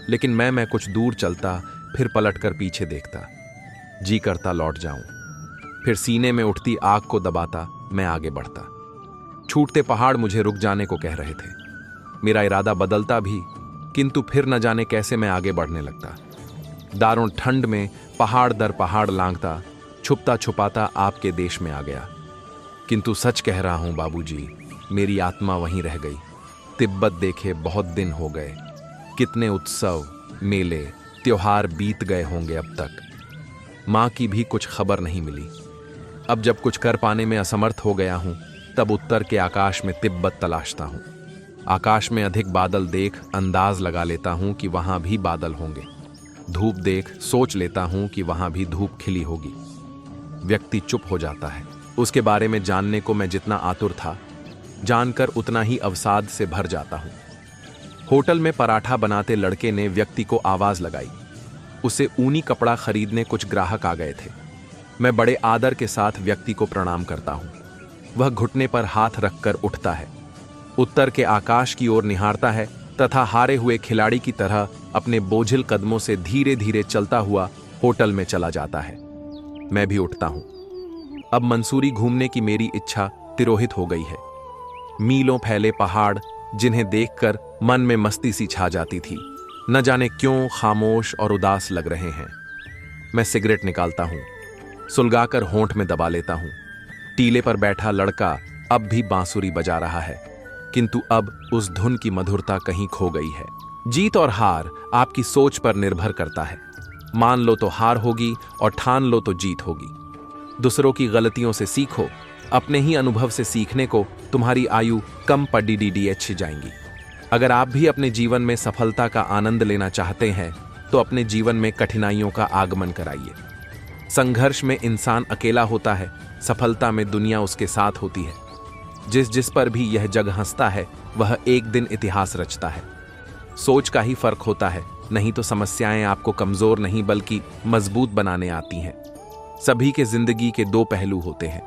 लेकिन मैं कुछ दूर चलता, फिर पलटकर पीछे देखता। जी करता लौट जाऊं, फिर सीने में उठती आग को दबाता मैं आगे बढ़ता। छूटते पहाड़ मुझे रुक जाने को कह रहे थे। मेरा इरादा बदलता भी, किंतु फिर न जाने कैसे मैं आगे बढ़ने लगता। दारुण ठंड में पहाड़ दर पहाड़ लांघता, छुपता छुपाता आपके देश में आ गया। किंतु सच कह रहा हूं बाबूजी, मेरी आत्मा वहीं रह गई। तिब्बत देखे बहुत दिन हो गए, कितने उत्सव, मेले, त्योहार बीत गए होंगे अब तक। माँ की भी कुछ खबर नहीं मिली। अब जब कुछ कर पाने में असमर्थ हो गया हूं, तब उत्तर के आकाश में तिब्बत तलाशता हूं। आकाश में अधिक बादल देख अंदाज लगा लेता हूं कि वहां भी बादल होंगे। धूप देख सोच लेता हूं कि वहां भी धूप खिली होगी। व्यक्ति चुप हो जाता है। उसके बारे में जानने को मैं जितना आतुर था, जानकर उतना ही अवसाद से भर जाता हूं। होटल में पराठा बनाते लड़के ने व्यक्ति को आवाज लगाई। उसे ऊनी कपड़ा खरीदने कुछ ग्राहक आ गए थे। मैं बड़े आदर के साथ व्यक्ति को प्रणाम करता हूं। वह घुटने पर हाथ रखकर उठता है, उत्तर के आकाश की ओर निहारता है तथा हारे हुए खिलाड़ी की तरह अपने बोझिल कदमों से धीरे धीरे चलता हुआ होटल में चला जाता है। मैं भी उठता हूं। अब मंसूरी घूमने की मेरी इच्छा तिरोहित हो गई है। मीलों फैले पहाड़ जिन्हें देखकर मन में मस्ती सी छा जाती थी, न जाने क्यों खामोश और उदास लग रहे हैं। मैं सिगरेट निकालता हूं, सुलगाकर होंठ में दबा लेता हूं। टीले पर बैठा लड़का अब भी बांसुरी बजा रहा है, किंतु अब उस धुन की मधुरता कहीं खो गई है। जीत और हार आपकी सोच पर निर्भर करता है। मान लो तो हार होगी और ठान लो तो जीत होगी। दूसरों की गलतियों से सीखो, अपने ही अनुभव से सीखने को तुम्हारी आयु कम पड़ीडीडीएच जाएंगी। अगर आप भी अपने जीवन में सफलता का आनंद लेना चाहते हैं तो अपने जीवन में कठिनाइयों का आगमन कराइए। संघर्ष में इंसान अकेला होता है, सफलता में दुनिया उसके साथ होती है। जिस पर भी यह जग हंसता है वह एक दिन इतिहास रचता है। सोच का ही फर्क होता है, नहीं तो समस्याएं आपको कमजोर नहीं बल्कि मजबूत बनाने आती हैं। सभी के जिंदगी के दो पहलू होते हैं।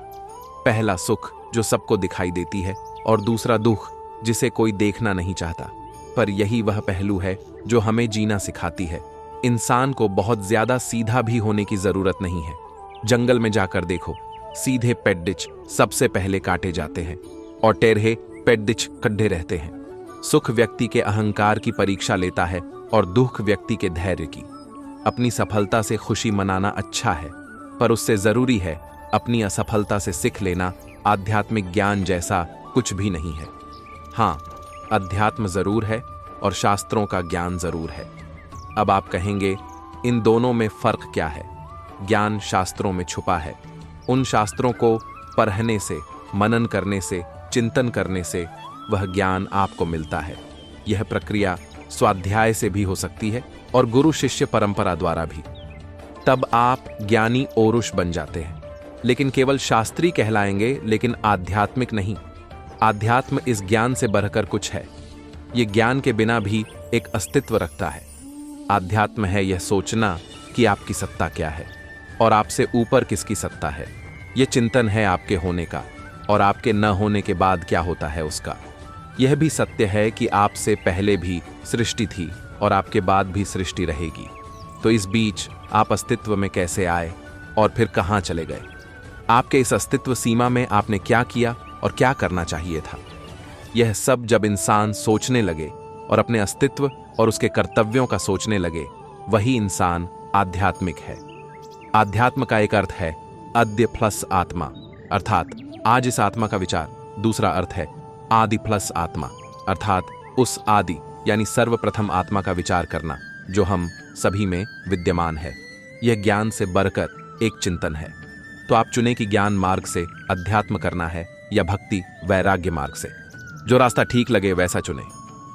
पहला सुख जो सबको दिखाई देती है और दूसरा दुख जिसे कोई देखना नहीं चाहता, पर यही वह पहलू है जो हमें जीना सिखाती है। इंसान को बहुत ज्यादा सीधा भी होने की जरूरत नहीं है। जंगल में जाकर देखो, सीधे पेड्डिच सबसे पहले काटे जाते हैं और टेढ़े पेड्डिच खड्डे रहते हैं। सुख व्यक्ति के अहंकार की परीक्षा लेता है और दुख व्यक्ति के धैर्य की। अपनी सफलता से खुशी मनाना अच्छा है, पर उससे जरूरी है अपनी असफलता से सीख लेना। आध्यात्मिक ज्ञान जैसा कुछ भी नहीं है। हाँ, अध्यात्म जरूर है और शास्त्रों का ज्ञान जरूर है। अब आप कहेंगे इन दोनों में फर्क क्या है? ज्ञान शास्त्रों में छुपा है। उन शास्त्रों को पढ़ने से, मनन करने से, चिंतन करने से वह ज्ञान आपको मिलता है। यह प्रक्रिया स्वाध्याय से भी हो सकती है और गुरु शिष्य परंपरा द्वारा भी। तब आप ज्ञानी ओरुष बन जाते हैं, लेकिन केवल शास्त्री कहलाएंगे, लेकिन आध्यात्मिक नहीं। आध्यात्म इस ज्ञान से बढ़कर कुछ है। यह ज्ञान के बिना भी एक अस्तित्व रखता है। आध्यात्म है यह सोचना कि आपकी सत्ता क्या है और आपसे ऊपर किसकी सत्ता है। यह चिंतन है आपके होने का और आपके न होने के बाद क्या होता है उसका। यह भी सत्य है कि आपसे पहले भी सृष्टि थी और आपके बाद भी सृष्टि रहेगी। तो इस बीच आप अस्तित्व में कैसे आए और फिर कहां चले गए? आपके इस अस्तित्व सीमा में आपने क्या किया और क्या करना चाहिए था? यह सब जब इंसान सोचने लगे और अपने अस्तित्व और उसके कर्तव्यों का सोचने लगे, वही इंसान आध्यात्मिक है। आध्यात्म का एक अर्थ है अद्य प्लस आत्मा, अर्थात आज इस आत्मा का विचार। दूसरा अर्थ है आदि प्लस आत्मा, अर्थात उस आदि यानी सर्वप्रथम आत्मा का विचार करना जो हम सभी में विद्यमान है। यह ज्ञान से बढ़कर एक चिंतन है। तो आप चुने कि ज्ञान मार्ग से अध्यात्म करना है या भक्ति वैराग्य मार्ग से। जो रास्ता ठीक लगे वैसा चुने।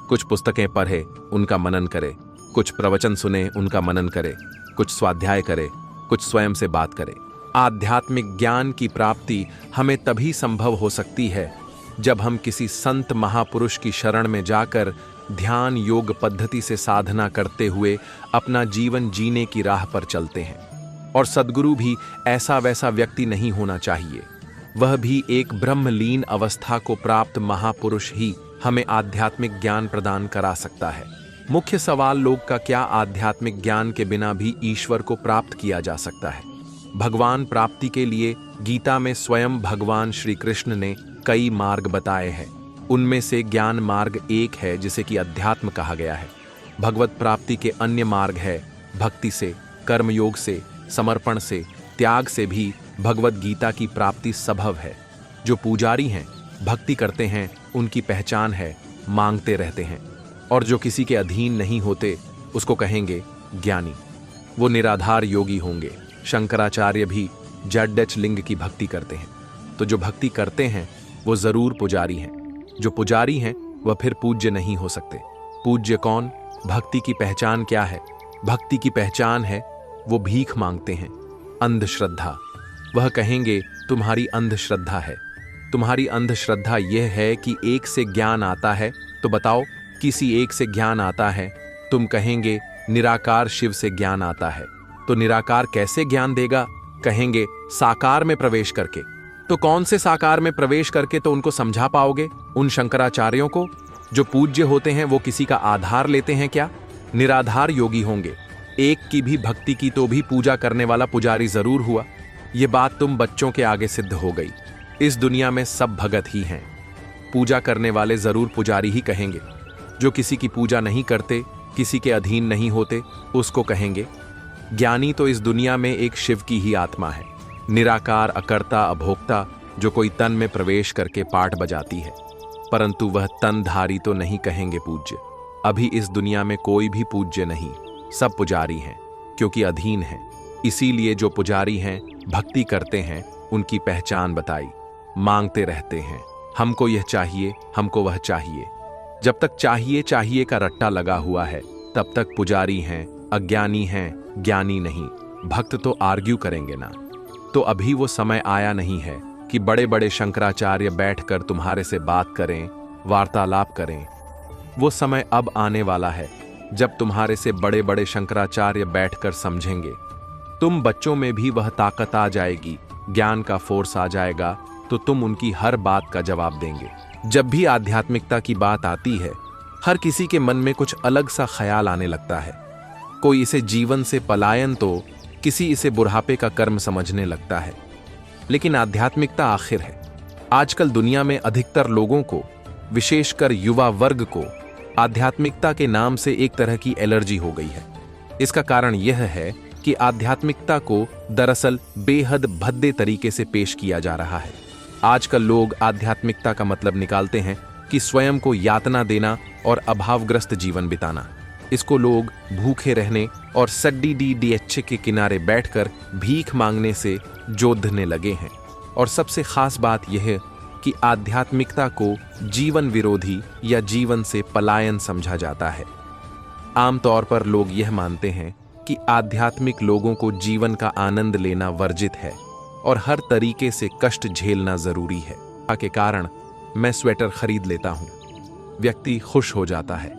कुछ पुस्तकें पढ़े, उनका मनन करे, कुछ प्रवचन सुने, उनका मनन करे, कुछ स्वाध्याय करे, कुछ स्वयं से बात करे। आध्यात्मिक ज्ञान की प्राप्ति हमें तभी संभव हो सकती है जब हम किसी संत महापुरुष की शरण में जाकर ध्यान योग पद्धति से साधना करते हुए अपना जीवन जीने की राह पर चलते हैं। और सद्गुरु भी ऐसा वैसा व्यक्ति नहीं होना चाहिए। वह भी एक ब्रह्मलीन अवस्था को प्राप्त महापुरुष ही हमें आध्यात्मिक ज्ञान प्रदान करा सकता है। मुख्य सवाल लोग का क्या आध्यात्मिक ज्ञान के बिना भी ईश्वर को प्राप्त किया जा सकता है? भगवान प्राप्ति के लिए गीता में स्वयं भगवान श्री कृष्ण ने कई मार्ग बताए हैं। उनमें से ज्ञान मार्ग एक है जिसे कि अध्यात्म कहा गया है। भगवत प्राप्ति के अन्य मार्ग है भक्ति से, कर्मयोग से, समर्पण से, त्याग से भी भगवत गीता की प्राप्ति संभव है। जो पुजारी हैं, भक्ति करते हैं, उनकी पहचान है मांगते रहते हैं, और जो किसी के अधीन नहीं होते उसको कहेंगे ज्ञानी। वो निराधार योगी होंगे। शंकराचार्य भी जड्डच लिंग की भक्ति करते हैं। तो जो भक्ति करते हैं वो जरूर पुजारी हैं। जो पुजारी हैं वह फिर पूज्य नहीं हो सकते। पूज्य कौन? भक्ति की पहचान क्या है? भक्ति की पहचान है वो भीख मांगते हैं। अंधश्रद्धा, वह कहेंगे तुम्हारी अंधश्रद्धा है। तुम्हारी अंधश्रद्धा यह है कि एक से ज्ञान आता है, तो बताओ किसी एक से ज्ञान आता है? तुम कहेंगे निराकार शिव से ज्ञान आता है। तो निराकार कैसे ज्ञान देगा? कहेंगे साकार में प्रवेश करके। तो कौन से साकार में प्रवेश करके तो उनको समझा पाओगे? उन शंकराचार्यों को जो पूज्य होते हैं वो किसी का आधार लेते हैं क्या? निराधार योगी होंगे। एक की भी भक्ति की तो भी पूजा करने वाला पुजारी जरूर हुआ। ये बात तुम बच्चों के आगे सिद्ध हो गई। इस दुनिया में सब भगत ही हैं। पूजा करने वाले जरूर पुजारी ही कहेंगे। जो किसी की पूजा नहीं करते, किसी के अधीन नहीं होते, उसको कहेंगे ज्ञानी। तो इस दुनिया में एक शिव की ही आत्मा है, निराकार, अकर्ता, अभोक्ता, जो कोई तन में प्रवेश करके पाठ बजाती है, परंतु वह तनधारी तो नहीं कहेंगे पूज्य। अभी इस दुनिया में कोई भी पूज्य नहीं, सब पुजारी हैं, क्योंकि अधीन हैं। इसीलिए जो पुजारी हैं, भक्ति करते हैं, उनकी पहचान बताई, मांगते रहते हैं हमको यह चाहिए, हमको वह चाहिए। जब तक चाहिए चाहिए का रट्टा लगा हुआ है तब तक पुजारी हैं, अज्ञानी हैं, ज्ञानी नहीं। भक्त तो आर्ग्यू करेंगे ना। तो अभी वो समय आया नहीं है कि बड़े बड़े शंकराचार्य बैठकर तुम्हारे से बात करें, वार्तालाप करें। वो समय अब आने वाला है जब तुम्हारे से बड़े बड़े शंकराचार्य बैठकर समझेंगे। तुम बच्चों में भी वह ताकत आ जाएगी, ज्ञान का फोर्स आ जाएगा, तो तुम उनकी हर बात का जवाब देंगे। जब भी आध्यात्मिकता की बात आती है, हर किसी के मन में कुछ अलग सा ख्याल आने लगता है। कोई इसे जीवन से पलायन, तो किसी इसे बुढ़ापे का कर्म समझने लगता है। लेकिन आध्यात्मिकता आखिर है। आजकल दुनिया में अधिकतर लोगों को, विशेषकर युवा वर्ग को, आध्यात्मिकता के नाम से एक तरह की एलर्जी हो गई है। इसका कारण यह है कि आध्यात्मिकता को दरअसल बेहद भद्दे तरीके से पेश किया जा रहा है। आजकल लोग आध्यात्मिकता का मतलब निकालते हैं कि स्वयं को यातना देना और अभावग्रस्त जीवन बिताना। इसको लोग भूखे रहने और सड्डी DDH के किनारे बैठकर भीख मांगने से जोधने लगे हैं। और सबसे खास बात यह है कि आध्यात्मिकता को जीवन विरोधी या जीवन से पलायन समझा जाता है। आमतौर पर लोग यह मानते हैं कि आध्यात्मिक लोगों को जीवन का आनंद लेना वर्जित है और हर तरीके से कष्ट झेलना जरूरी है। के कारण मैं स्वेटर खरीद लेता हूँ, व्यक्ति खुश हो जाता है।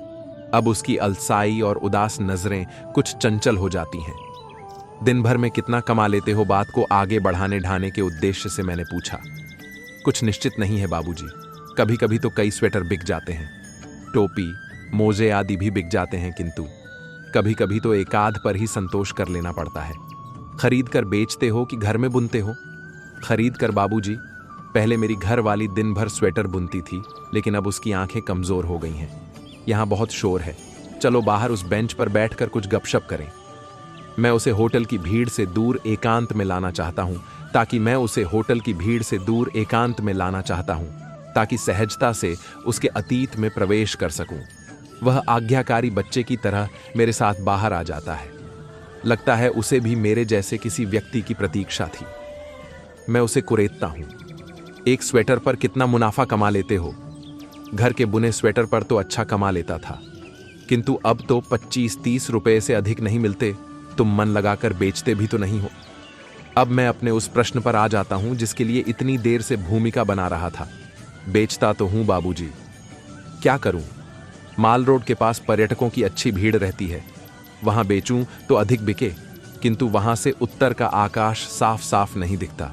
अब उसकी अलसाई और उदास नजरें कुछ चंचल हो जाती हैं। दिन भर में कितना कमा लेते हो, बात को आगे बढ़ाने ढाने के उद्देश्य से मैंने पूछा। कुछ निश्चित नहीं है बाबूजी, कभी कभी तो कई स्वेटर बिक जाते हैं, टोपी, मोजे आदि भी बिक जाते हैं, किंतु कभी कभी तो एकाध पर ही संतोष कर लेना पड़ता है। खरीद कर बेचते हो कि घर में बुनते हो? खरीद कर बाबूजी। पहले मेरी घर वाली दिन भर स्वेटर बुनती थी, लेकिन अब उसकी आंखें कमजोर हो गई हैं। यहाँ बहुत शोर है, चलो बाहर उस बेंच पर बैठकर कुछ गपशप करें। मैं उसे होटल की भीड़ से दूर एकांत में लाना चाहता हूँ, ताकि सहजता से उसके अतीत में प्रवेश कर सकूं। वह आज्ञाकारी बच्चे की तरह मेरे साथ बाहर आ जाता है। लगता है उसे भी मेरे जैसे किसी व्यक्ति की प्रतीक्षा थी। मैं उसे कुरेदता हूं, एक स्वेटर पर कितना मुनाफा कमा लेते हो? घर के बुने स्वेटर पर तो अच्छा कमा लेता था, किंतु अब तो 25-30 रुपए से अधिक नहीं मिलते। तुम मन लगाकर बेचते भी तो नहीं हो। अब मैं अपने उस प्रश्न पर आ जाता हूं जिसके लिए इतनी देर से भूमिका बना रहा था। बेचता तो हूं बाबूजी, क्या करूं? माल रोड के पास पर्यटकों की अच्छी भीड़ रहती है, वहां बेचूं तो अधिक बिके। किंतु वहां से उत्तर का आकाश साफ साफ नहीं दिखता।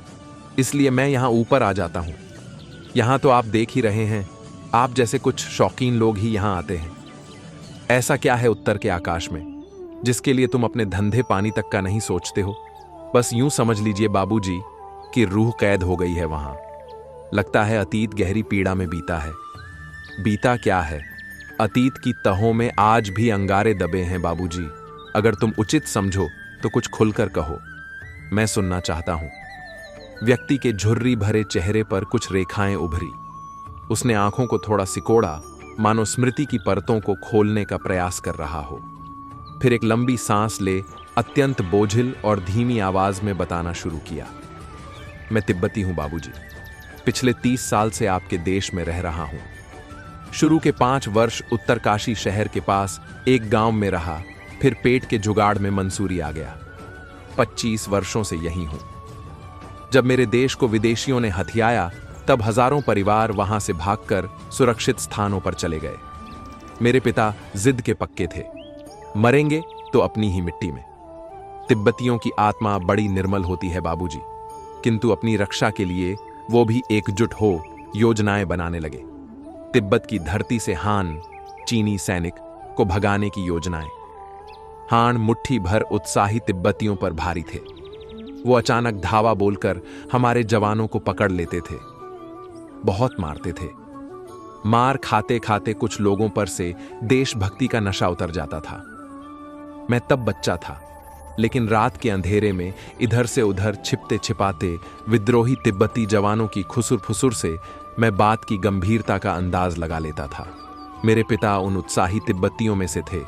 इसलिए मैं यहां ऊपर आ जाता हूं। यहां तो आप देख ही रहे हैं, आप जैसे कुछ शौकीन लोग ही यहां आते हैं। ऐसा क्या है उत्तर के आकाश में जिसके लिए तुम अपने धंधे पानी तक का नहीं सोचते हो? बस यूं समझ लीजिए बाबूजी कि रूह कैद हो गई है वहां। लगता है अतीत गहरी पीड़ा में बीता है। बीता क्या है, अतीत की तहों में आज भी अंगारे दबे हैं बाबूजी। अगर तुम उचित समझो तो कुछ खुलकर कहो, मैं सुनना चाहता हूं। व्यक्ति के झुर्री भरे चेहरे पर कुछ रेखाएं उभरी। उसने आंखों को थोड़ा सिकोड़ा, मानो स्मृति की परतों को खोलने का प्रयास कर रहा हो। फिर एक लंबी सांस ले अत्यंत बोझिल और धीमी आवाज में बताना शुरू किया। मैं तिब्बती हूं बाबूजी। पिछले 30 साल से आपके देश में रह रहा हूं। शुरू के 5 वर्ष उत्तरकाशी शहर के पास एक गांव में रहा, फिर पेट के जुगाड़ में मंसूरी आ गया। 25 वर्षों से यहीं हूं। जब मेरे देश को विदेशियों ने हथियाया, तब हजारों परिवार वहां से भागकर सुरक्षित स्थानों पर चले गए। मेरे पिता जिद के पक्के थे, मरेंगे तो अपनी ही मिट्टी में। तिब्बतियों की आत्मा बड़ी निर्मल होती है बाबूजी, किंतु अपनी रक्षा के लिए वो भी एकजुट हो योजनाएं बनाने लगे। तिब्बत की धरती से हान, चीनी सैनिक, को भगाने की योजनाएं। हान मुट्ठी भर उत्साही तिब्बतियों पर भारी थे। वो अचानक धावा बोलकर हमारे जवानों को पकड़ लेते थे, बहुत मारते थे। मार खाते खाते कुछ लोगों पर से देशभक्ति का नशा उतर जाता था। मैं तब बच्चा था, लेकिन रात के अंधेरे में इधर से उधर छिपते छिपाते विद्रोही तिब्बती जवानों की खुसुर फुसुर से मैं बात की गंभीरता का अंदाज लगा लेता था। मेरे पिता उन उत्साही तिब्बतियों में से थे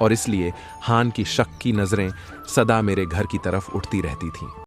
और इसलिए हान की शक की नजरें सदा मेरे घर की तरफ उठती रहती थीं।